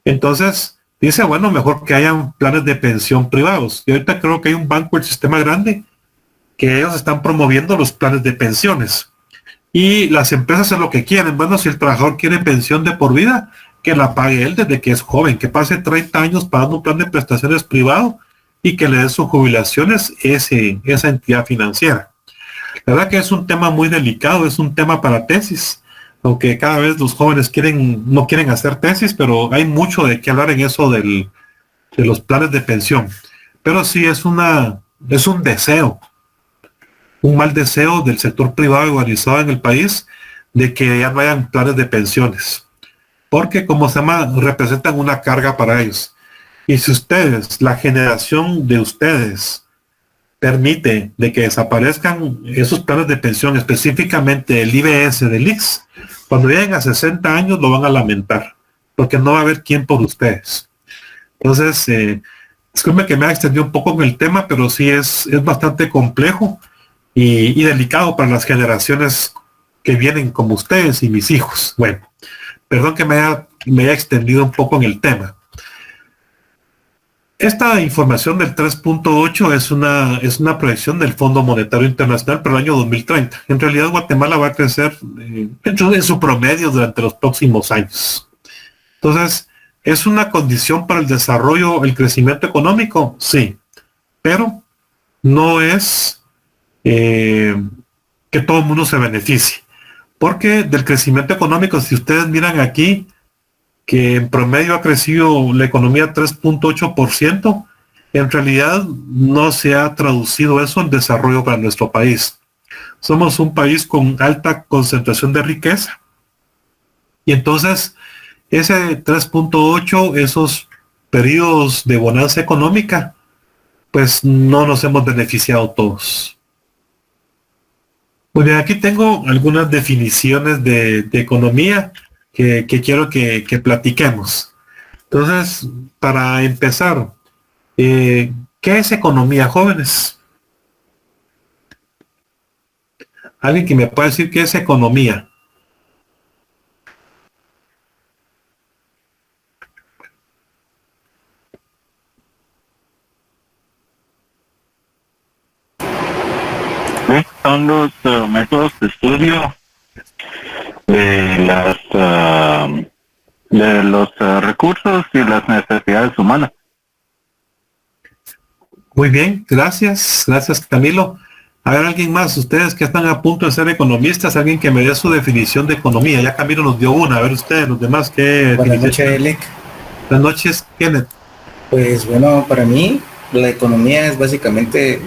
Entonces, dice, bueno, mejor que hayan planes de pensión privados. Y ahorita creo que hay un banco, el Sistema Grande, que ellos están promoviendo los planes de pensiones. Y las empresas es lo que quieren. Bueno, si el trabajador quiere pensión de por vida, que la pague él desde que es joven, que pase 30 años pagando un plan de prestaciones privado y que le dé sus jubilaciones esa entidad financiera. La verdad que es un tema muy delicado, es un tema para tesis, aunque cada vez los jóvenes no quieren hacer tesis, pero hay mucho de qué hablar en eso de los planes de pensión. Pero sí es un deseo, un mal deseo del sector privado organizado en el país de que ya no hayan planes de pensiones, porque como se llama, representan una carga para ellos. Y si ustedes, la generación de ustedes, permite de que desaparezcan esos planes de pensión, específicamente el IBS del IX, cuando lleguen a 60 años lo van a lamentar, porque no va a haber quien por ustedes. Entonces, disculpe que me ha extendido un poco en el tema, pero sí es bastante complejo y delicado para las generaciones que vienen como ustedes y mis hijos. Bueno, perdón que me haya extendido un poco en el tema. Esta información del 3.8 es una proyección del Fondo Monetario Internacional para el año 2030. En realidad Guatemala va a crecer en su promedio durante los próximos años. Entonces, ¿es una condición para el desarrollo, el crecimiento económico? Sí, pero no es que todo el mundo se beneficie. Porque del crecimiento económico, si ustedes miran aquí, que en promedio ha crecido la economía 3.8%, en realidad no se ha traducido eso en desarrollo para nuestro país. Somos un país con alta concentración de riqueza. Y entonces, ese 3.8, esos periodos de bonanza económica, pues no nos hemos beneficiado todos. Muy bien, aquí tengo algunas definiciones de economía que quiero que platiquemos. Entonces, para empezar, ¿qué es economía, jóvenes? ¿Alguien que me pueda decir qué es economía? Son los métodos de estudio de los recursos y las necesidades humanas. Muy bien, gracias Camilo. A ver, alguien más, ustedes que están a punto de ser economistas, alguien que me dé su definición de economía. Ya Camilo nos dio una, a ver ustedes, los demás, ¿qué? Buenas noches, Elec. Buenas noches, Kenneth. Pues bueno, para mí la economía es básicamente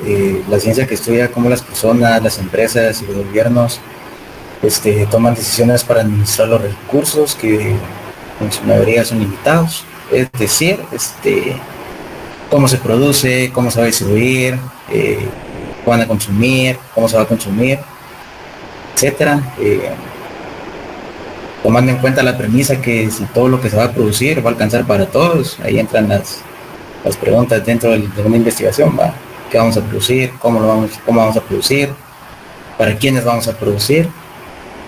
la ciencia que estudia cómo las personas, las empresas y los gobiernos toman decisiones para administrar los recursos que en su mayoría son limitados. Es decir, cómo se produce, cómo se va a distribuir, cuándo a consumir, cómo se va a consumir, etcétera. Tomando en cuenta la premisa que si todo lo que se va a producir va a alcanzar para todos, ahí entran las preguntas dentro de una investigación, ¿va? ¿Qué vamos a producir? ¿Cómo vamos a producir? ¿Para quiénes vamos a producir?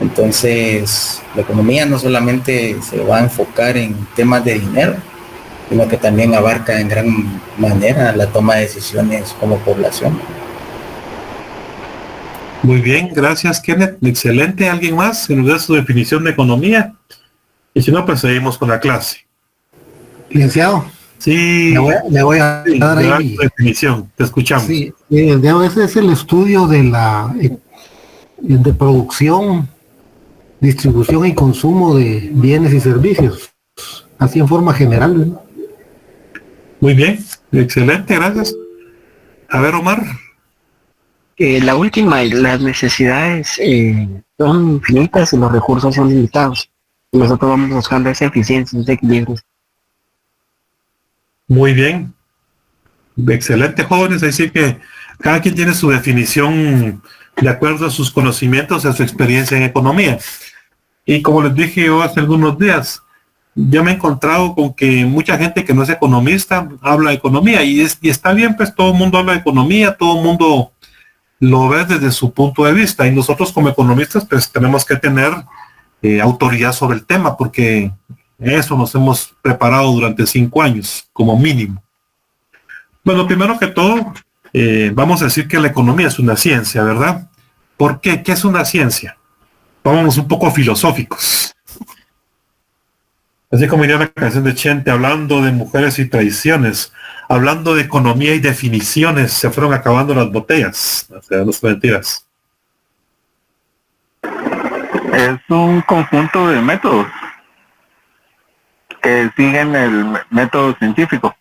Entonces, la economía no solamente se va a enfocar en temas de dinero, sino que también abarca en gran manera la toma de decisiones como población. Muy bien, gracias Kenneth, excelente. ¿Alguien más que nos dé su definición de economía? Y si no, pues seguimos con la clase. Licenciado. Sí, le voy a dar ahí tu definición, te escuchamos. Sí, ese es el estudio de producción, distribución y consumo de bienes y servicios, así en forma general, ¿no? Muy bien, excelente, gracias. A ver, Omar. La última, las necesidades son finitas y los recursos son limitados. Y nosotros vamos buscando esa eficiencia, ese equilibrio. Muy bien. Excelente, jóvenes. Así que cada quien tiene su definición de acuerdo a sus conocimientos, a su experiencia en economía. Y como les dije yo hace algunos días, yo me he encontrado con que mucha gente que no es economista habla de economía y está bien, pues todo el mundo habla de economía, todo el mundo lo ve desde su punto de vista y nosotros como economistas pues tenemos que tener autoridad sobre el tema, porque eso nos hemos preparado durante 5 años, como mínimo. Bueno, primero que todo, vamos a decir que la economía es una ciencia, ¿verdad? ¿Por qué? ¿Qué es una ciencia? Vámonos un poco filosóficos. Así como diría la canción de Chente, hablando de mujeres y traiciones, hablando de economía y definiciones, se fueron acabando las botellas. O sea, no son mentiras. Es un conjunto de métodos que siguen el método científico.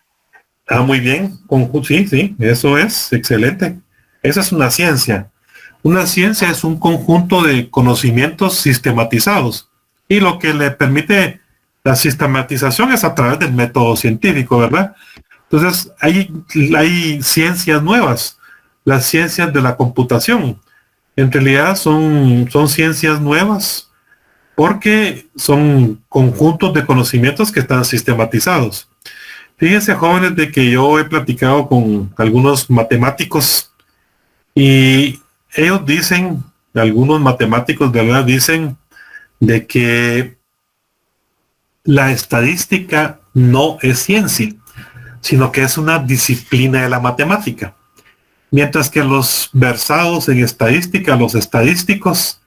Ah, muy bien. Sí, eso es excelente. Esa es una ciencia. Una ciencia es un conjunto de conocimientos sistematizados. Y lo que le permite la sistematización es a través del método científico, ¿verdad? Entonces, hay ciencias nuevas, las ciencias de la computación. En realidad son ciencias nuevas porque son conjuntos de conocimientos que están sistematizados. Fíjense, jóvenes, de que yo he platicado con algunos matemáticos y ellos dicen, algunos matemáticos de verdad dicen de que la estadística no es ciencia, sino que es una disciplina de la matemática. Mientras que los versados en estadística, los estadísticos,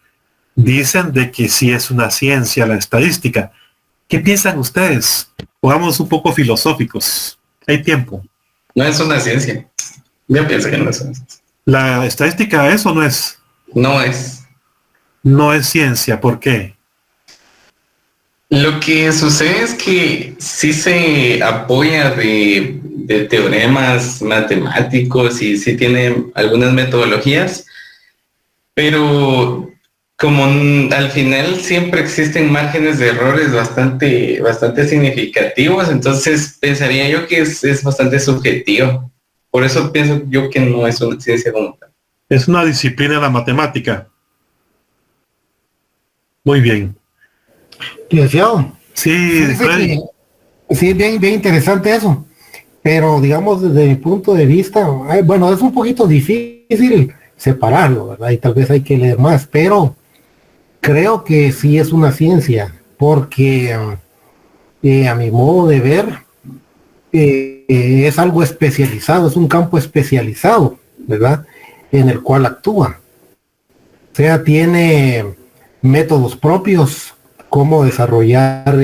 dicen de que sí es una ciencia la estadística. ¿Qué piensan ustedes? Pongamos un poco filosóficos. Hay tiempo. No es una ciencia. Yo pienso que no es una ciencia. ¿La estadística es o no es? No es. No es ciencia. ¿Por qué? Lo que sucede es que sí se apoya de teoremas matemáticos y sí tiene algunas metodologías, pero como al final siempre existen márgenes de errores bastante significativos, entonces pensaría yo que es bastante subjetivo. Por eso pienso yo que no es una ciencia como tal. Es una disciplina de la matemática. Muy bien. Licenciado. Sí, sí, bien interesante eso. Pero digamos, desde mi punto de vista, bueno, es un poquito difícil separarlo, ¿verdad? Y tal vez hay que leer más, pero creo que sí es una ciencia, porque a mi modo de ver, es algo especializado, es un campo especializado, ¿verdad? En el cual actúa. O sea, tiene métodos propios, cómo desarrollar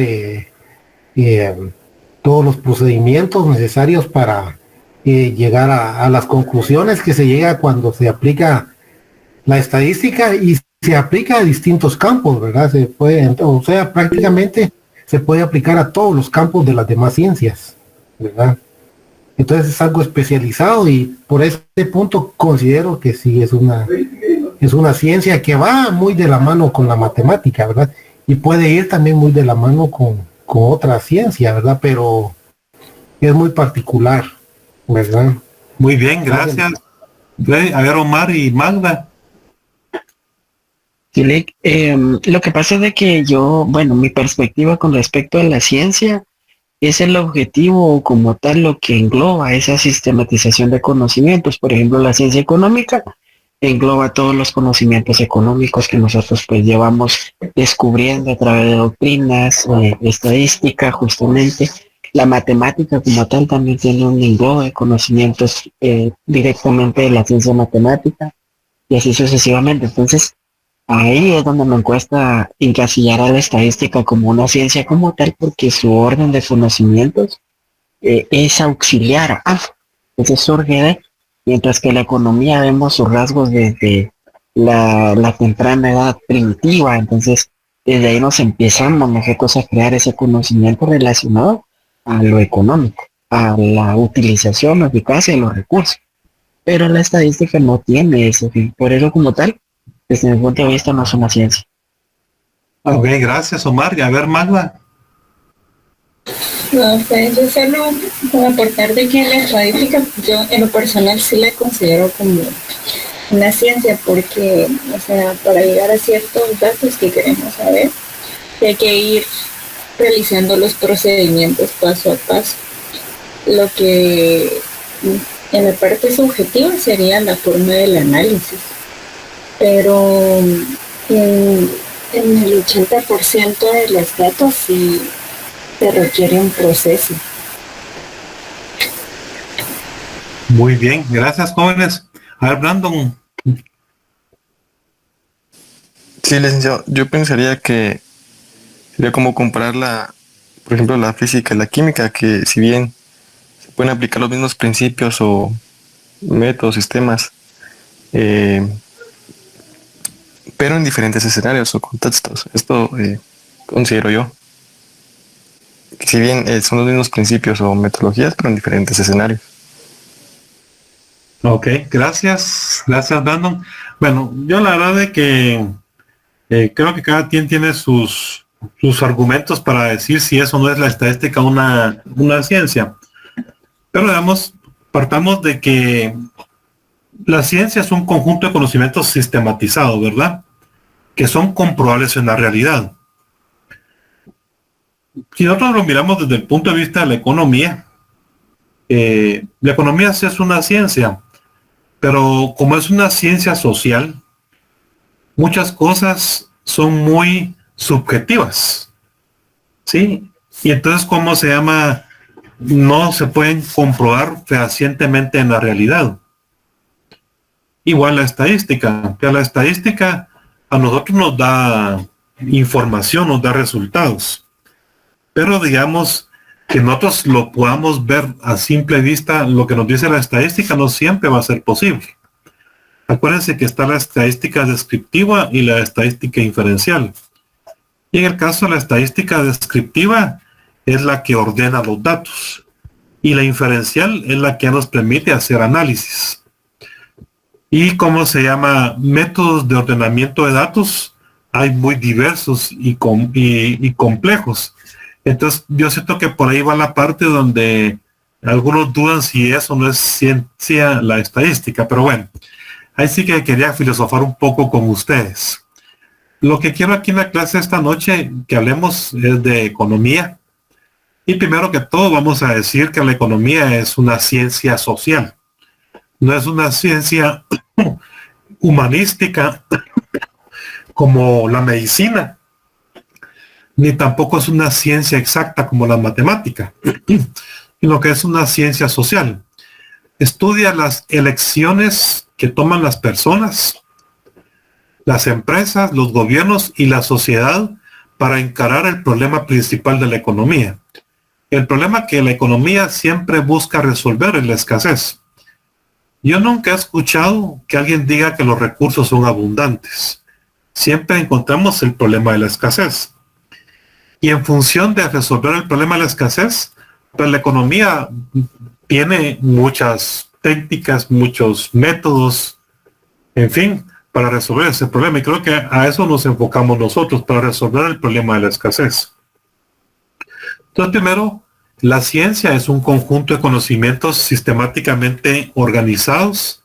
todos los procedimientos necesarios para llegar a las conclusiones que se llega cuando se aplica la estadística, y se aplica a distintos campos, ¿verdad? Se puede, o sea, prácticamente se puede aplicar a todos los campos de las demás ciencias, ¿verdad? Entonces es algo especializado y por este punto considero que sí es una ciencia que va muy de la mano con la matemática, ¿verdad? Y puede ir también muy de la mano con otra ciencia, ¿verdad? Pero es muy particular, ¿verdad? Muy bien, gracias. A ver, Omar y Magda. Sí, lo que pasa es de que mi perspectiva con respecto a la ciencia es el objetivo como tal lo que engloba esa sistematización de conocimientos. Por ejemplo, la ciencia económica engloba todos los conocimientos económicos que nosotros pues llevamos descubriendo a través de doctrinas, estadística justamente. La matemática como tal también tiene un englobo de conocimientos directamente de la ciencia matemática y así sucesivamente. Entonces, ahí es donde me cuesta encasillar a la estadística como una ciencia como tal, porque su orden de conocimientos es auxiliar. Entonces surge de, mientras que la economía vemos sus rasgos desde la temprana edad primitiva, entonces desde ahí nos empezamos nosotros a crear ese conocimiento relacionado a lo económico, a la utilización eficacia de los recursos. Pero la estadística no tiene ese fin, por eso como tal, desde mi punto de vista no es una ciencia. Ok, gracias Omar. Y a ver, Magda. No, pues yo solo puedo aportar de que la estadística, yo en lo personal sí la considero como una ciencia, porque, o sea, para llegar a ciertos datos que queremos saber, hay que ir realizando los procedimientos paso a paso. Lo que en la parte subjetiva sería la forma del análisis, pero En el 80% de los datos sí se requiere un proceso. Muy bien, gracias, jóvenes. A ver, Brandon. Sí, licenciado, yo pensaría que sería como comparar por ejemplo, la física y la química, que si bien se pueden aplicar los mismos principios o métodos, sistemas, pero en diferentes escenarios o contextos. Esto considero yo. Que si bien son los mismos principios o metodologías, pero en diferentes escenarios. Ok, gracias, Brandon. Bueno, yo la verdad de que creo que cada quien tiene sus argumentos para decir si eso no es la estadística una ciencia. Pero digamos, partamos de que la ciencia es un conjunto de conocimientos sistematizados, ¿verdad? Que son comprobables en la realidad. Si nosotros lo miramos desde el punto de vista de la economía sí es una ciencia, pero como es una ciencia social, muchas cosas son muy subjetivas, ¿sí? Y entonces, ¿cómo se llama? No se pueden comprobar fehacientemente en la realidad. Igual la estadística, que la estadística a nosotros nos da información, nos da resultados. Pero digamos que nosotros lo podamos ver a simple vista, lo que nos dice la estadística no siempre va a ser posible. Acuérdense que está la estadística descriptiva y la estadística inferencial. Y en el caso de la estadística descriptiva es la que ordena los datos. Y la inferencial es la que nos permite hacer análisis. Y cómo se llama, métodos de ordenamiento de datos, hay muy diversos y complejos. Entonces yo siento que por ahí va la parte donde algunos dudan si eso no es ciencia, la estadística, pero bueno, ahí sí que quería filosofar un poco con ustedes. Lo que quiero aquí en la clase esta noche que hablemos es de economía. Y primero que todo vamos a decir que la economía es una ciencia social. No es una ciencia humanística como la medicina, ni tampoco es una ciencia exacta como la matemática, sino que es una ciencia social. Estudia las elecciones que toman las personas, las empresas, los gobiernos y la sociedad para encarar el problema principal de la economía. El problema que la economía siempre busca resolver es la escasez. Yo nunca he escuchado que alguien diga que los recursos son abundantes. Siempre encontramos el problema de la escasez. Y en función de resolver el problema de la escasez, pues la economía tiene muchas técnicas, muchos métodos, en fin, para resolver ese problema. Y creo que a eso nos enfocamos nosotros, para resolver el problema de la escasez. Entonces, primero, la ciencia es un conjunto de conocimientos sistemáticamente organizados,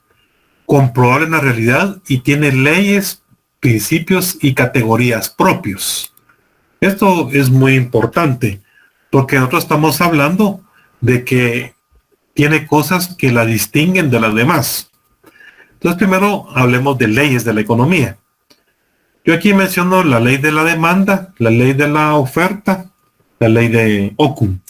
comprobables en la realidad y tiene leyes, principios y categorías propios. Esto es muy importante porque nosotros estamos hablando de que tiene cosas que la distinguen de las demás. Entonces, primero hablemos de leyes de la economía. Yo aquí menciono la ley de la demanda, la ley de la oferta, la ley de Ockham.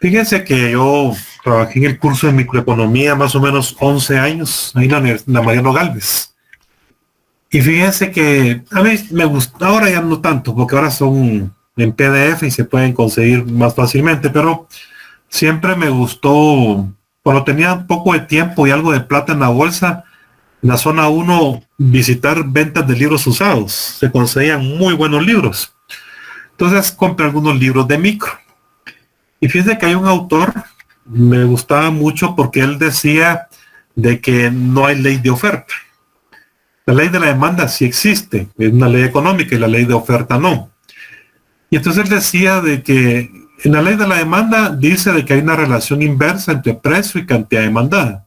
Fíjense que yo trabajé en el curso de microeconomía más o menos 11 años, ahí en la Mariano Gálvez. Y fíjense que a mí me gusta, ahora ya no tanto, porque ahora son en PDF y se pueden conseguir más fácilmente, pero siempre me gustó, cuando tenía un poco de tiempo y algo de plata en la bolsa, en la zona 1, visitar ventas de libros usados. Se conseguían muy buenos libros. Entonces compré algunos libros de micro. Y fíjense que hay un autor, me gustaba mucho porque él decía de que no hay ley de oferta. La ley de la demanda sí existe, es una ley económica, y la ley de oferta no. Y entonces él decía de que en la ley de la demanda dice de que hay una relación inversa entre precio y cantidad demandada.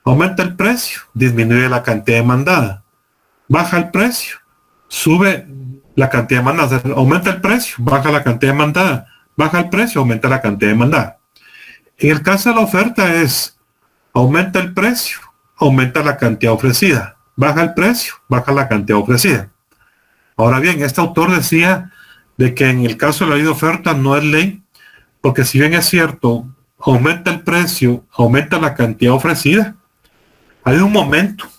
Aumenta el precio, disminuye la cantidad demandada. Baja el precio, sube la cantidad demandada. Aumenta el precio, baja la cantidad demandada. Baja el precio, aumenta la cantidad demandada. En el caso de la oferta es, aumenta el precio, aumenta la cantidad ofrecida. Baja el precio, baja la cantidad ofrecida. Ahora bien, este autor decía de que en el caso de la ley de oferta no es ley, porque si bien es cierto, aumenta el precio, aumenta la cantidad ofrecida, hay un momento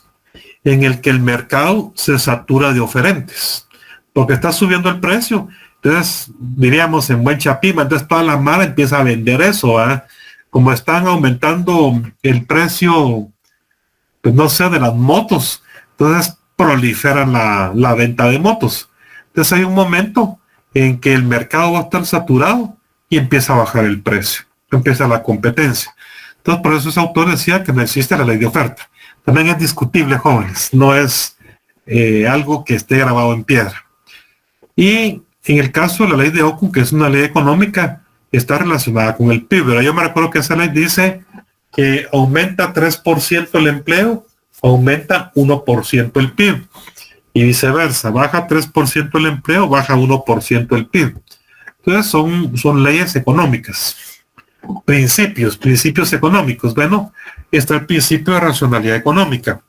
en el que el mercado se satura de oferentes, porque está subiendo el precio. Entonces, diríamos en buen chapima, entonces toda la mara empieza a vender eso, ¿verdad? Como están aumentando el precio, pues no sé, de las motos, entonces prolifera la venta de motos. Entonces hay un momento en que el mercado va a estar saturado y empieza a bajar el precio, empieza la competencia. Entonces por eso ese autor decía que no existe la ley de oferta. También es discutible, jóvenes, no es algo que esté grabado en piedra. Y en el caso de la ley de Ockham, que es una ley económica, está relacionada con el PIB. Pero yo me recuerdo que esa ley dice que aumenta 3% el empleo, aumenta 1% el PIB. Y viceversa, baja 3% el empleo, baja 1% el PIB. Entonces son leyes económicas. Principios económicos. Bueno, está el principio de racionalidad económica.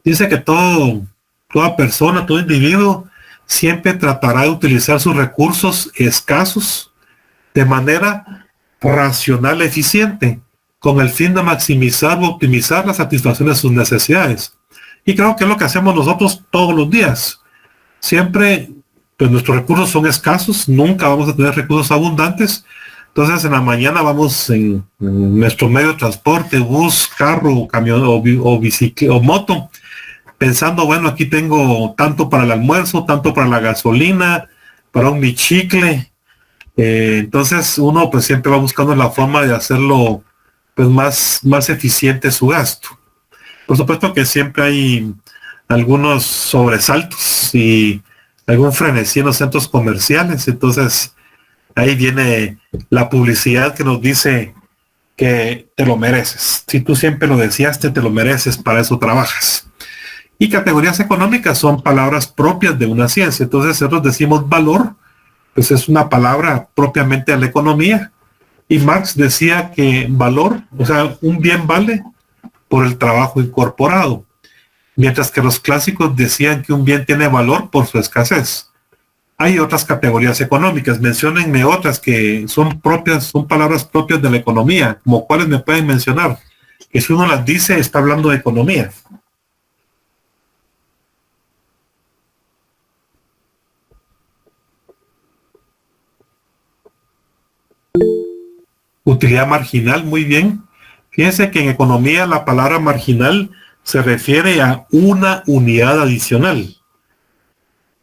Dice que toda persona, todo individuo, siempre tratará de utilizar sus recursos escasos de manera racional e eficiente, con el fin de maximizar o optimizar la satisfacción de sus necesidades. Y creo que es lo que hacemos nosotros todos los días. Siempre, pues nuestros recursos son escasos, nunca vamos a tener recursos abundantes. Entonces en la mañana vamos en nuestro medio de transporte, bus, carro, camión o bicicleta o moto, pensando, bueno, aquí tengo tanto para el almuerzo, tanto para la gasolina, para un bichicle. Entonces uno pues siempre va buscando la forma de hacerlo pues más eficiente su gasto. Por supuesto que siempre hay algunos sobresaltos y algún frenesí en los centros comerciales. Entonces ahí viene la publicidad que nos dice que te lo mereces. Si tú siempre lo deseaste, te lo mereces, para eso trabajas. Y categorías económicas son palabras propias de una ciencia. Entonces nosotros decimos valor, pues es una palabra propiamente de la economía. Y Marx decía que valor, o sea, un bien vale por el trabajo incorporado. Mientras que los clásicos decían que un bien tiene valor por su escasez. Hay otras categorías económicas, menciónenme otras que son palabras propias de la economía, como cuáles me pueden mencionar, que si uno las dice está hablando de economía. Utilidad marginal, muy bien. Fíjense que en economía la palabra marginal se refiere a una unidad adicional.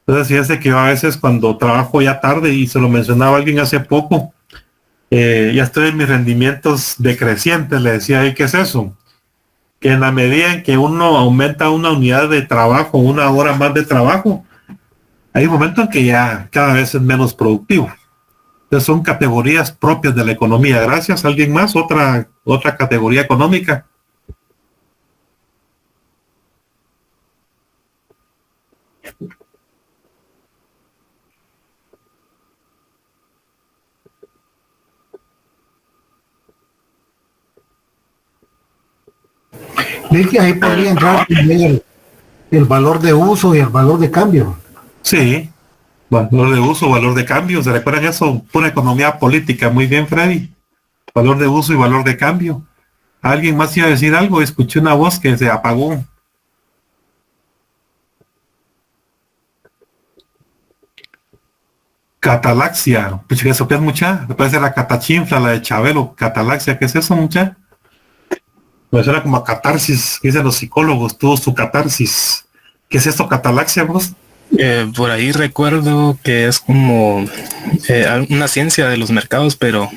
Entonces fíjense que yo a veces cuando trabajo ya tarde, y se lo mencionaba alguien hace poco, ya estoy en mis rendimientos decrecientes, le decía, ¿y qué es eso? Que en la medida en que uno aumenta una unidad de trabajo, una hora más de trabajo, hay un momento en que ya cada vez es menos productivo. Entonces son categorías propias de la economía. Gracias. ¿Alguien más? Otra categoría económica. ¿Ves que ahí podría entrar también el valor de uso y el valor de cambio? Sí, valor de uso, valor de cambio. ¿Se recuerdan eso? Pura economía política. Muy bien, Freddy. Valor de uso y valor de cambio. ¿Alguien más iba a decir algo? Escuché una voz que se apagó. Catalaxia. Pues eso que es mucha. Me parece la catachinfla, la de Chabelo. Catalaxia, ¿qué es eso, mucha? Me suena como a catarsis, que dicen los psicólogos, tuvo su catarsis. ¿Qué es esto, catalaxia, vos? Por ahí recuerdo que es como una ciencia de los mercados, pero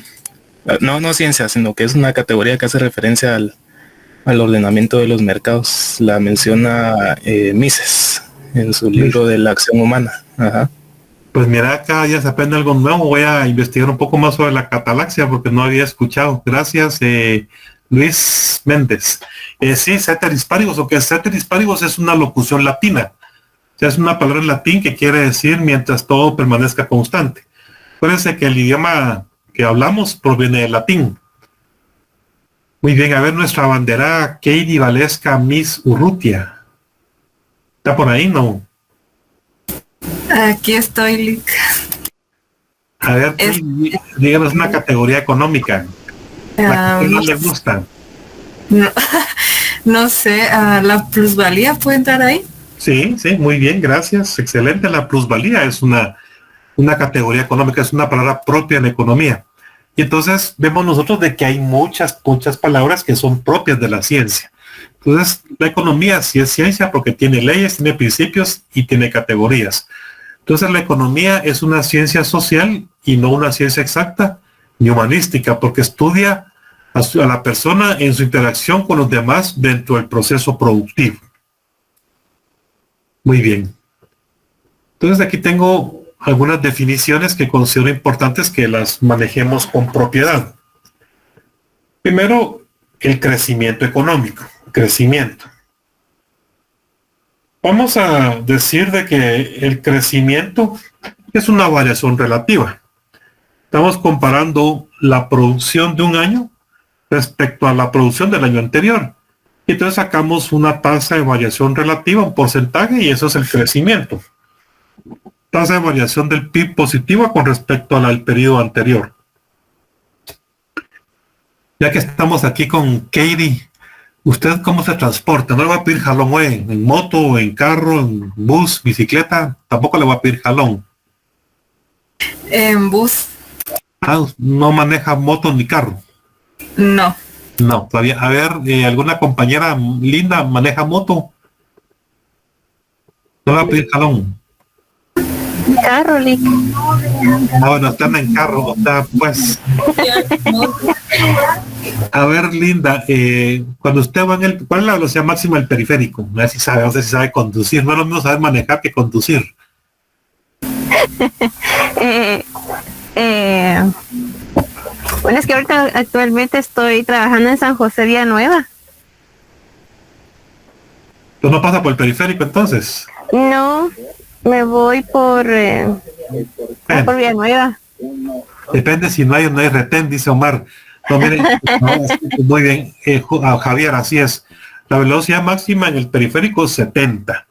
no ciencia, sino que es una categoría que hace referencia al ordenamiento de los mercados. La menciona Mises en su libro de la acción humana. Ajá. Pues mira, acá ya se aprende algo nuevo. Voy a investigar un poco más sobre la catalaxia porque no había escuchado. Gracias, Luis Méndez. Sí, ceteris paribus, o que ceteris paribus es una locución latina. O sea, es una palabra en latín que quiere decir mientras todo permanezca constante. Acuérdense que el idioma que hablamos proviene del latín. Muy bien, a ver nuestra bandera, Katie Valesca Miss Urrutia. ¿Está por ahí? No. Aquí estoy, Lick. A ver, díganos una categoría económica. ¿La que no le gusta? No, no sé, ¿la plusvalía puede entrar ahí? Sí, muy bien, gracias. Excelente. La plusvalía es una categoría económica, es una palabra propia en la economía. Y entonces vemos nosotros de que hay muchas palabras que son propias de la ciencia. Entonces, la economía sí es ciencia porque tiene leyes, tiene principios y tiene categorías. Entonces, la economía es una ciencia social y no una ciencia exacta ni humanística, porque estudia a la persona en su interacción con los demás dentro del proceso productivo. Muy bien. Entonces, aquí tengo algunas definiciones que considero importantes que las manejemos con propiedad. Primero, el crecimiento económico. Crecimiento. Vamos a decir de que el crecimiento es una variación relativa. Estamos comparando la producción de un año respecto a la producción del año anterior. Y entonces sacamos una tasa de variación relativa, un porcentaje, y eso es el crecimiento. Tasa de variación del PIB positiva con respecto al periodo anterior. Ya que estamos aquí con Katie, ¿usted cómo se transporta? No le voy a pedir jalón hoy, en moto, en carro, en bus, bicicleta, tampoco le voy a pedir jalón. En bus. No maneja moto ni carro. No. No, todavía. A ver, ¿alguna compañera linda maneja moto? No le voy a pedir jalón. Carro, Bueno, están en carro, o sea, pues. A ver, Linda, cuando usted va ¿cuál es la velocidad máxima del periférico? No sé si sabe conducir, no es lo mismo saber manejar que conducir. Bueno, es que ahorita actualmente estoy trabajando en San José Villanueva. ¿Tú no pasa por el periférico entonces? No, me voy por Villanueva. Depende si no hay o no hay retén, dice Omar. No, miren, muy bien, Javier, así es. La velocidad máxima en el periférico es 70.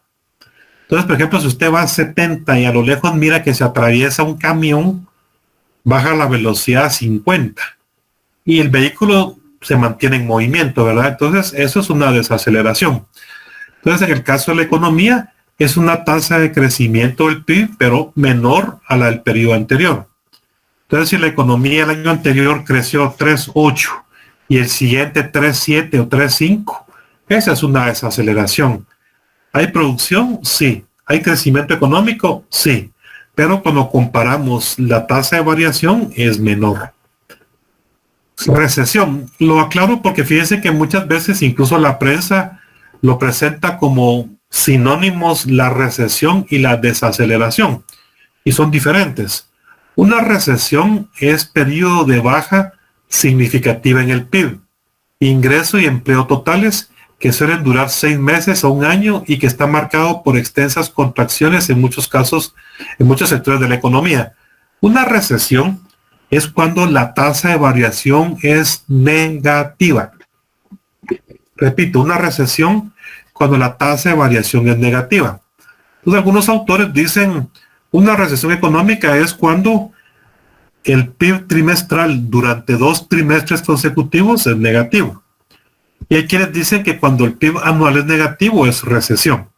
Entonces, por ejemplo, si usted va a 70 y a lo lejos mira que se atraviesa un camión, baja la velocidad a 50. Y el vehículo se mantiene en movimiento, ¿verdad? Entonces, eso es una desaceleración. Entonces, en el caso de la economía, es una tasa de crecimiento del PIB, pero menor a la del periodo anterior. Entonces, si la economía el año anterior creció 3.8 y el siguiente 3.7 o 3.5, esa es una desaceleración. ¿Hay producción? Sí. ¿Hay crecimiento económico? Sí. Pero cuando comparamos la tasa de variación es menor. Recesión. Lo aclaro porque fíjense que muchas veces incluso la prensa lo presenta como sinónimos la recesión y la desaceleración. Y son diferentes. Una recesión es periodo de baja significativa en el PIB, ingreso y empleo totales que suelen durar 6 meses o un año y que está marcado por extensas contracciones en muchos casos, en muchos sectores de la economía. Una recesión es cuando la tasa de variación es negativa. Repito, una recesión cuando la tasa de variación es negativa. Entonces, algunos autores dicen una recesión económica es cuando el PIB trimestral durante 2 trimestres consecutivos es negativo. Y hay quienes dicen que cuando el PIB anual es negativo es recesión.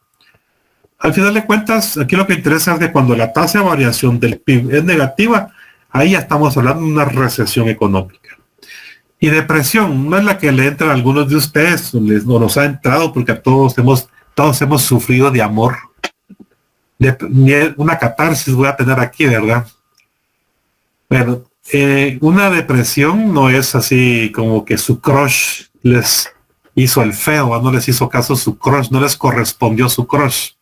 Al final de cuentas, aquí lo que interesa es que cuando la tasa de variación del PIB es negativa, ahí ya estamos hablando de una recesión económica. Y depresión, no es la que le entra a algunos de ustedes, o nos ha entrado porque todos hemos sufrido de amor. Una catarsis voy a tener aquí, ¿verdad? Bueno, una depresión no es así como que su crush les hizo el feo, no les hizo caso su crush, no les correspondió su crush,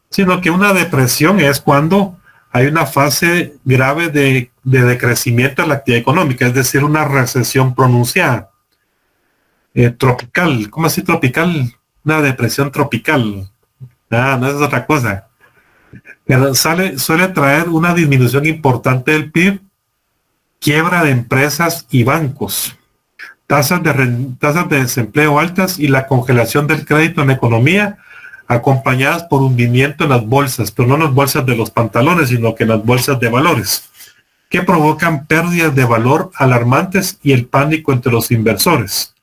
sino que una depresión es cuando hay una fase grave de decrecimiento de la actividad económica, es decir, una recesión pronunciada. Tropical, ¿cómo así tropical? Una depresión tropical. No es otra cosa. Pero suele traer una disminución importante del PIB, quiebra de empresas y bancos, tasas de desempleo altas y la congelación del crédito en la economía acompañadas por hundimiento en las bolsas, pero no en las bolsas de los pantalones, sino que en las bolsas de valores, que provocan pérdidas de valor alarmantes y el pánico entre los inversores.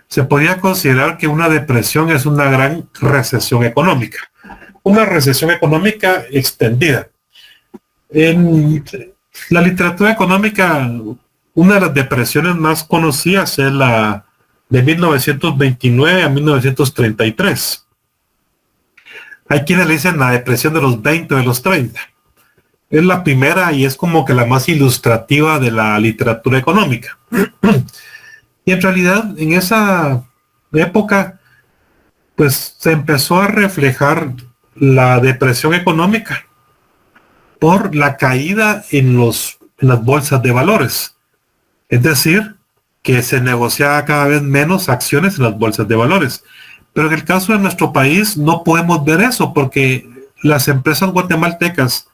Se podría considerar que una depresión es una gran recesión económica, una recesión económica extendida. En la literatura económica, una de las depresiones más conocidas es la de 1929 a 1933. Hay quienes le dicen la depresión de los 20 o de los 30. Es la primera y es como que la más ilustrativa de la literatura económica. Y en realidad, en esa época, pues se empezó a reflejar la depresión económica por la caída en las bolsas de valores. Es decir, que se negociaba cada vez menos acciones en las bolsas de valores. Pero en el caso de nuestro país no podemos ver eso porque las empresas guatemaltecas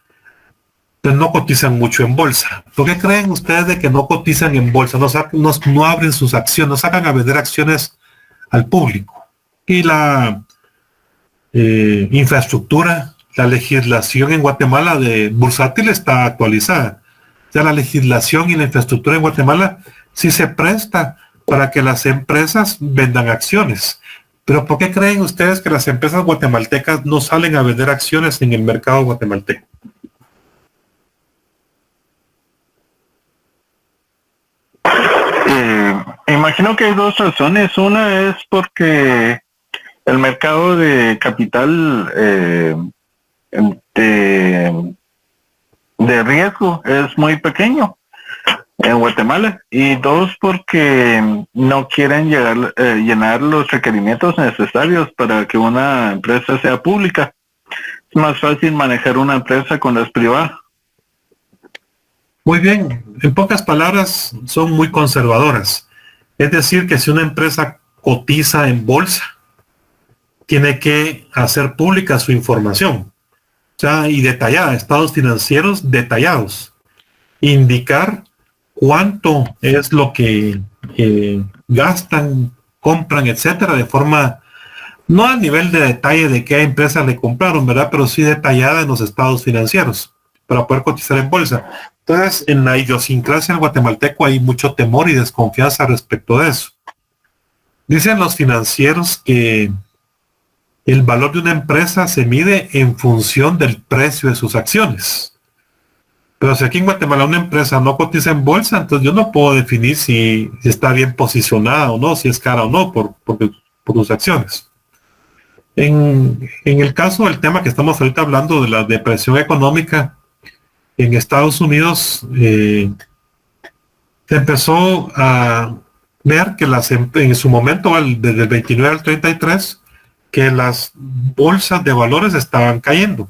pues no cotizan mucho en bolsa. ¿Por qué creen ustedes de que no cotizan en bolsa? No abren sus acciones, no sacan a vender acciones al público. Y la infraestructura, la legislación en Guatemala de bursátil está actualizada. Ya la legislación y la infraestructura en Guatemala sí se presta para que las empresas vendan acciones. Pero ¿por qué creen ustedes que las empresas guatemaltecas no salen a vender acciones en el mercado guatemalteco? Imagino que hay dos razones. Una es porque el mercado de capital de riesgo es muy pequeño en Guatemala, y dos, porque no quieren llenar los requerimientos necesarios para que una empresa sea pública. Es más fácil manejar una empresa cuando es privada. Muy bien, en pocas palabras, son muy conservadoras. Es decir, que si una empresa cotiza en bolsa, tiene que hacer pública su información, o sea, y detallada, estados financieros detallados, indicar cuánto es lo que gastan, compran, etcétera, de forma, no al nivel de detalle de qué empresa le compraron, ¿verdad? Pero sí detallada en los estados financieros, para poder cotizar en bolsa. Entonces, en la idiosincrasia del guatemalteco hay mucho temor y desconfianza respecto de eso. Dicen los financieros que el valor de una empresa se mide en función del precio de sus acciones. Pero si aquí en Guatemala una empresa no cotiza en bolsa, entonces yo no puedo definir si está bien posicionada o no, si es cara o no por sus acciones. En el caso del tema que estamos ahorita hablando de la depresión económica, en Estados Unidos se empezó a ver que en su momento, desde el 29 al 33, que las bolsas de valores estaban cayendo.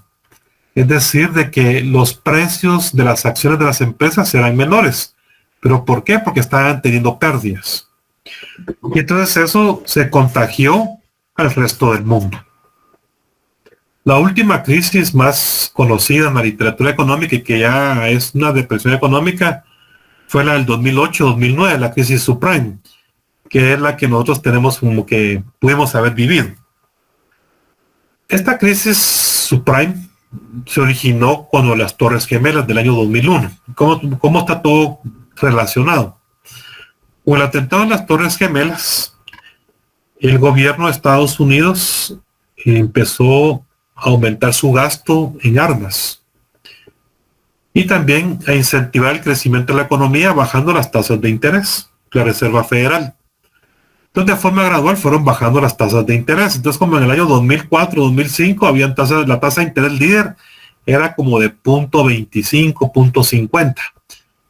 Es decir, de que los precios de las acciones de las empresas eran menores. ¿Pero por qué? Porque estaban teniendo pérdidas. Y entonces eso se contagió al resto del mundo. La última crisis más conocida en la literatura económica y que ya es una depresión económica fue la del 2008-2009, la crisis subprime, que es la que nosotros tenemos como que pudimos haber vivido. Esta crisis subprime se originó cuando las Torres Gemelas del año 2001. ¿Cómo está todo relacionado? Con el atentado a las Torres Gemelas, el gobierno de Estados Unidos empezó a aumentar su gasto en armas y también a incentivar el crecimiento de la economía bajando las tasas de interés, la Reserva Federal. Entonces, de forma gradual fueron bajando las tasas de interés. Entonces, como en el año 2004, 2005, habían la tasa de interés líder era como de 0.25, 0.50.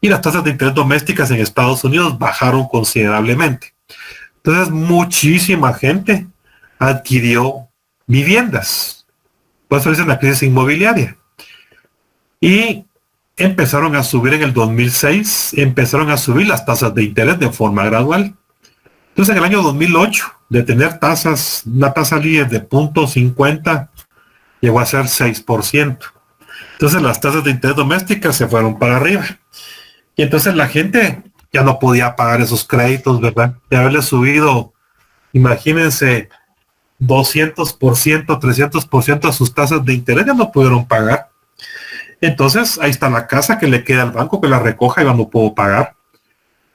Y las tasas de interés domésticas en Estados Unidos bajaron considerablemente. Entonces, muchísima gente adquirió viviendas. Por eso dicen la crisis inmobiliaria. Y empezaron a subir en el 2006, empezaron a subir las tasas de interés de forma gradual. Entonces, en el año 2008, de tener una tasa líder de 0.50, llegó a ser 6%. Entonces, las tasas de interés domésticas se fueron para arriba. Y entonces la gente ya no podía pagar esos créditos, ¿verdad? De haberle subido, imagínense, 200%, 300% a sus tasas de interés, ya no pudieron pagar. Entonces, ahí está la casa que le queda al banco, que la recoja y ya no puedo pagar.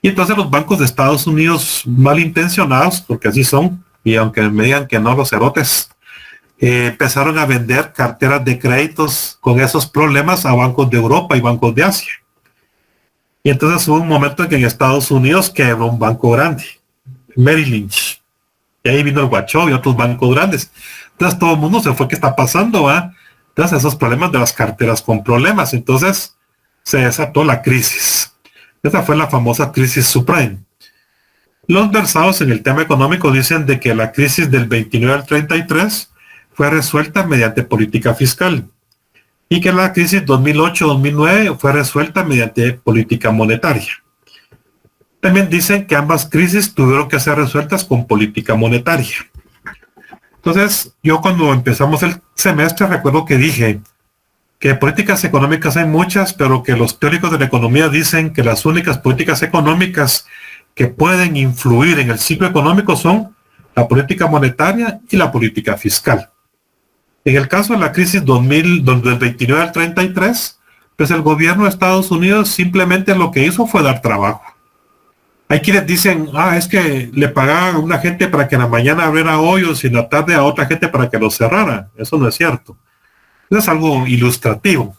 Y entonces los bancos de Estados Unidos, malintencionados, porque así son, y aunque me digan que no los cerotes, empezaron a vender carteras de créditos con esos problemas a bancos de Europa y bancos de Asia. Y entonces hubo un momento en que en Estados Unidos quebró un banco grande, Merrill Lynch. Y ahí vino el Guachó y otros bancos grandes. Entonces todo el mundo se fue, ¿qué está pasando? ¿Va? Entonces esos problemas de las carteras con problemas. Entonces se desató la crisis. Esa fue la famosa crisis subprime. Los versados en el tema económico dicen de que la crisis del 29 al 33 fue resuelta mediante política fiscal y que la crisis 2008-2009 fue resuelta mediante política monetaria. También dicen que ambas crisis tuvieron que ser resueltas con política monetaria. Entonces, yo cuando empezamos el semestre recuerdo que dije que políticas económicas hay muchas, pero que los teóricos de la economía dicen que las únicas políticas económicas que pueden influir en el ciclo económico son la política monetaria y la política fiscal. En el caso de la crisis 2000, del 29 al 33, pues el gobierno de Estados Unidos simplemente lo que hizo fue dar trabajo. Hay quienes dicen, es que le pagaban a una gente para que en la mañana abriera hoyos y en la tarde a otra gente para que los cerrara. Eso no es cierto. Eso es algo ilustrativo.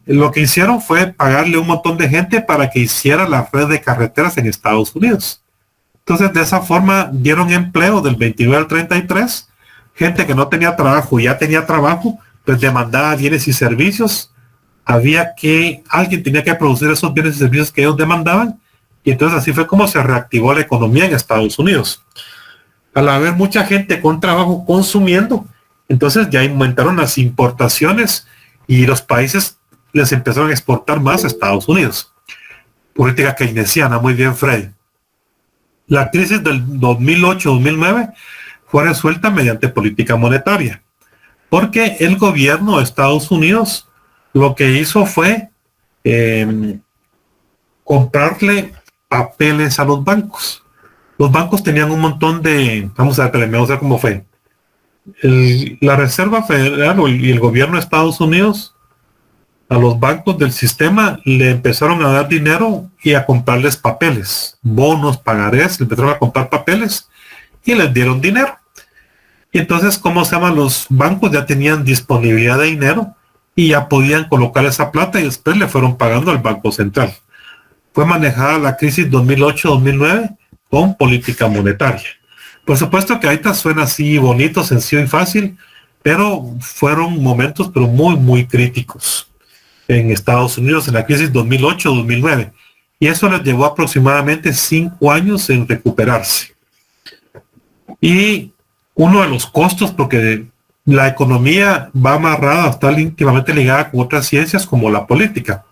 Lo que hicieron fue pagarle a un montón de gente para que hiciera la red de carreteras en Estados Unidos. Entonces, de esa forma, dieron empleo del 29 al 33. Gente que no tenía trabajo y ya tenía trabajo, pues demandaba bienes y servicios. Alguien tenía que producir esos bienes y servicios que ellos demandaban. Y entonces así fue como se reactivó la economía en Estados Unidos. Al haber mucha gente con trabajo consumiendo, entonces ya aumentaron las importaciones y los países les empezaron a exportar más a Estados Unidos. Política keynesiana, muy bien, Freddy. La crisis del 2008-2009 fue resuelta mediante política monetaria, porque el gobierno de Estados Unidos lo que hizo fue comprarle papeles a los bancos. Los bancos tenían un montón de, vamos a ver cómo fue. La Reserva Federal y el gobierno de Estados Unidos a los bancos del sistema le empezaron a dar dinero y a comprarles papeles, bonos, pagarés, le empezaron a comprar papeles y les dieron dinero. Y entonces, los bancos ya tenían disponibilidad de dinero y ya podían colocar esa plata y después le fueron pagando al Banco Central. Fue manejada la crisis 2008-2009 con política monetaria. Por supuesto que ahorita suena así bonito, sencillo y fácil, pero fueron momentos pero muy, muy críticos en Estados Unidos en la crisis 2008-2009. Y eso les llevó aproximadamente 5 años en recuperarse. Y uno de los costos, porque la economía va amarrada, está íntimamente ligada con otras ciencias como la política.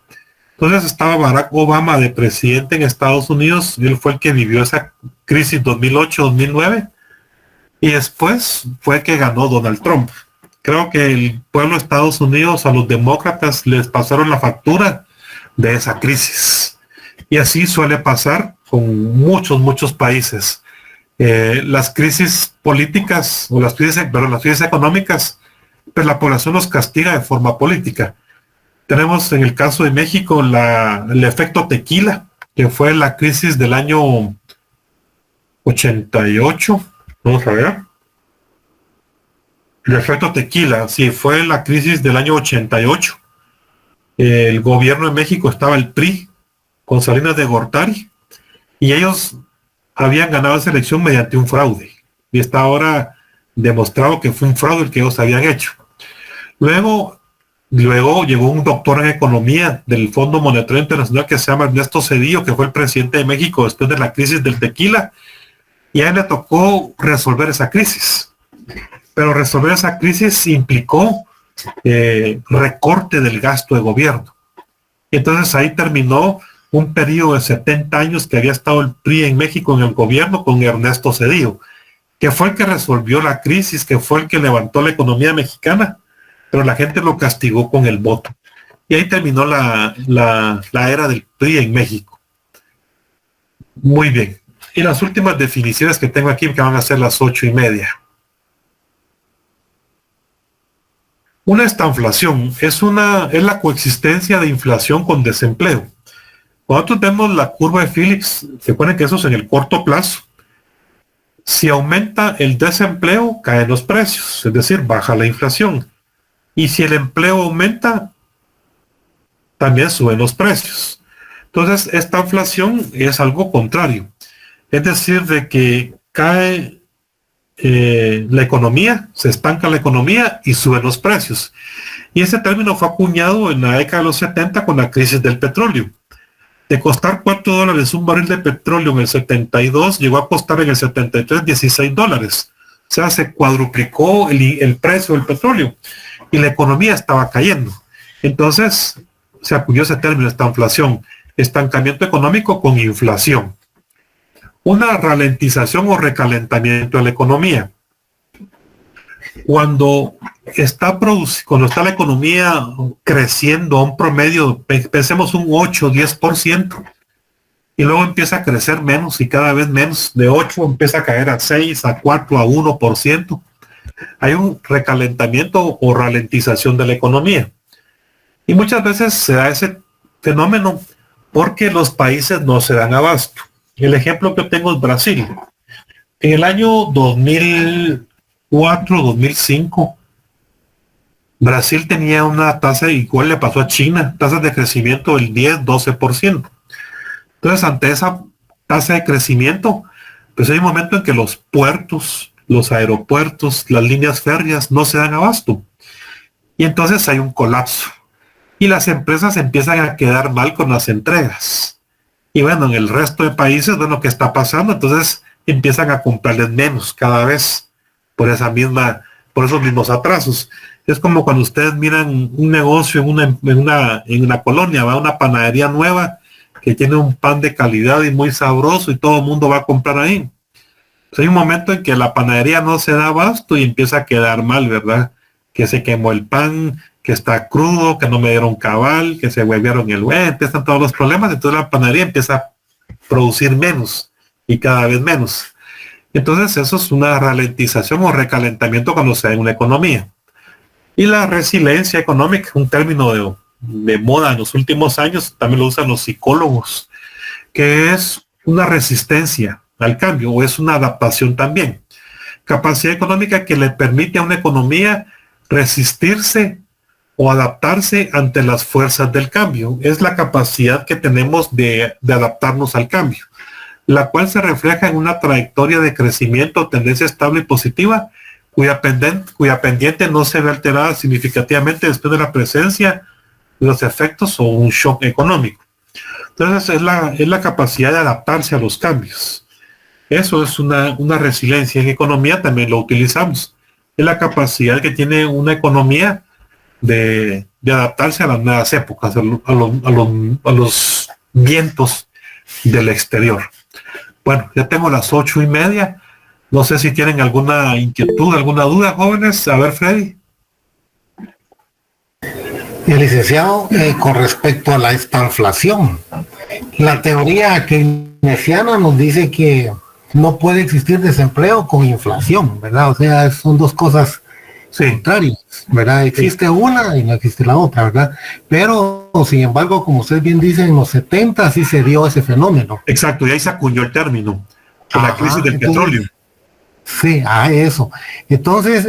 Entonces estaba Barack Obama de presidente en Estados Unidos, y él fue el que vivió esa crisis 2008-2009, y después fue que ganó Donald Trump. Creo que el pueblo de Estados Unidos, a los demócratas les pasaron la factura de esa crisis. Y así suele pasar con muchos países. Las crisis políticas, o las crisis económicas, pues la población los castiga de forma política. Tenemos en el caso de México el efecto tequila, que fue la crisis del año 88. Vamos a ver. El efecto tequila, sí, fue la crisis del año 88. El gobierno de México estaba el PRI con Salinas de Gortari y ellos habían ganado esa elección mediante un fraude. Y está ahora demostrado que fue un fraude el que ellos habían hecho. Luego llegó un doctor en economía del Fondo Monetario Internacional que se llama Ernesto Zedillo, que fue el presidente de México después de la crisis del tequila, y a él le tocó resolver esa crisis. Pero resolver esa crisis implicó recorte del gasto de gobierno. Y entonces ahí terminó un periodo de 70 años que había estado el PRI en México en el gobierno con Ernesto Zedillo, que fue el que resolvió la crisis, que fue el que levantó la economía mexicana, pero la gente lo castigó con el voto. Y ahí terminó la era del PRI en México. Muy bien. Y las últimas definiciones que tengo aquí, que van a ser las 8:30. Una estanflación es la coexistencia de inflación con desempleo. Cuando nosotros vemos la curva de Phillips, se pone que eso es en el corto plazo. Si aumenta el desempleo, caen los precios, es decir, baja la inflación. Y si el empleo aumenta, también suben los precios. Entonces, esta inflación es algo contrario. Es decir, de que cae la economía, se estanca la economía y suben los precios. Y ese término fue acuñado en la década de los 70 con la crisis del petróleo. De costar $4 un barril de petróleo en el 72, llegó a costar en el 73 $16. O sea, se cuadruplicó el precio del petróleo y la economía estaba cayendo. Entonces, se acuñó ese término, esta inflación, estancamiento económico con inflación. Una ralentización o recalentamiento de la economía. Cuando está la economía creciendo a un promedio, pensemos un 8-10%, y luego empieza a crecer menos y cada vez menos, de 8 empieza a caer a 6, a 4, a 1%. Hay un recalentamiento o ralentización de la economía. Y muchas veces se da ese fenómeno porque los países no se dan abasto. El ejemplo que tengo es Brasil. En el año 2004-2005, Brasil tenía una tasa, igual le pasó a China, tasas de crecimiento del 10-12%. Entonces, ante esa tasa de crecimiento, pues hay un momento en que los puertos, los aeropuertos, las líneas férreas no se dan abasto. Y entonces hay un colapso. Y las empresas empiezan a quedar mal con las entregas. Y bueno, en el resto de países, bueno, ¿qué está pasando? Entonces empiezan a comprarles menos cada vez por esos mismos atrasos. Es como cuando ustedes miran un negocio en una colonia, va a una panadería nueva que tiene un pan de calidad y muy sabroso y todo el mundo va a comprar ahí. Pues hay un momento en que la panadería no se da abasto y empieza a quedar mal, ¿verdad? Que se quemó el pan, que está crudo, que no me dieron cabal, que se huevearon empiezan todos los problemas, entonces la panadería empieza a producir menos y cada vez menos. Entonces eso es una ralentización o recalentamiento cuando se da en una economía. Y la resiliencia económica, un término de moda en los últimos años, también lo usan los psicólogos, que es una resistencia al cambio o es una adaptación también. Capacidad económica que le permite a una economía resistirse o adaptarse ante las fuerzas del cambio. Es la capacidad que tenemos de adaptarnos al cambio, la cual se refleja en una trayectoria de crecimiento, tendencia estable y positiva, cuya pendiente no se ve alterada significativamente después de la presencia de los efectos o un shock económico. Entonces es la capacidad de adaptarse a los cambios. Eso es una resiliencia. En economía también lo utilizamos. Es la capacidad que tiene una economía de adaptarse a las nuevas épocas, a los vientos del exterior. Bueno, ya tengo las 8:30. No sé si tienen alguna inquietud, alguna duda, jóvenes. A ver, Freddy. El licenciado, con respecto a la estanflación, la teoría keynesiana nos dice que no puede existir desempleo con inflación, ¿verdad? O sea, son dos cosas contrarias, ¿verdad? Existe una y no existe la otra, ¿verdad? Pero, sin embargo, como usted bien dice, en los 70 sí se dio ese fenómeno. Exacto, y ahí se acuñó el término, con la crisis del petróleo. Sí, eso. Entonces,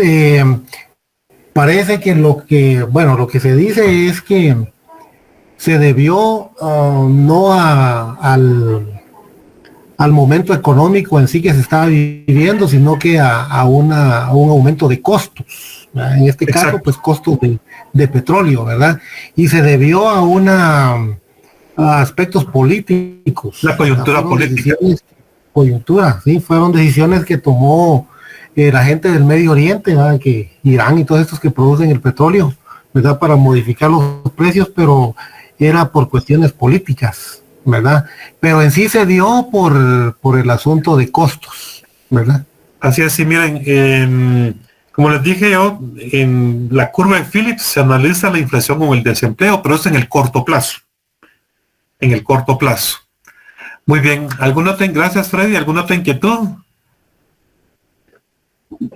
parece que lo que se dice es que se debió no al momento económico en sí que se estaba viviendo, sino que a un aumento de costos, ¿verdad? En este caso, pues costos de petróleo, ¿verdad? Y se debió a aspectos políticos. La coyuntura política. Fueron decisiones que tomó la gente del Medio Oriente, ¿verdad? Que Irán y todos estos que producen el petróleo, ¿verdad? Para modificar los precios, pero era por cuestiones políticas, ¿verdad? Pero en sí se dio por el asunto de costos, ¿verdad? Así es, sí, miren, como les dije yo, en la curva de Phillips se analiza la inflación o el desempleo, pero es en el corto plazo. En el corto plazo. Muy bien, gracias Freddy, ¿alguna otra inquietud?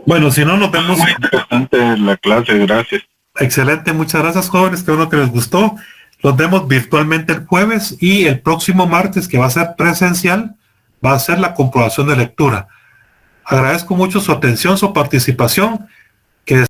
Bueno, si no, nos vemos. Muy interesante la clase, gracias. Excelente, muchas gracias, jóvenes, que uno que les gustó. Los vemos virtualmente el jueves y el próximo martes, que va a ser presencial, va a ser la comprobación de lectura. Agradezco mucho su atención, su participación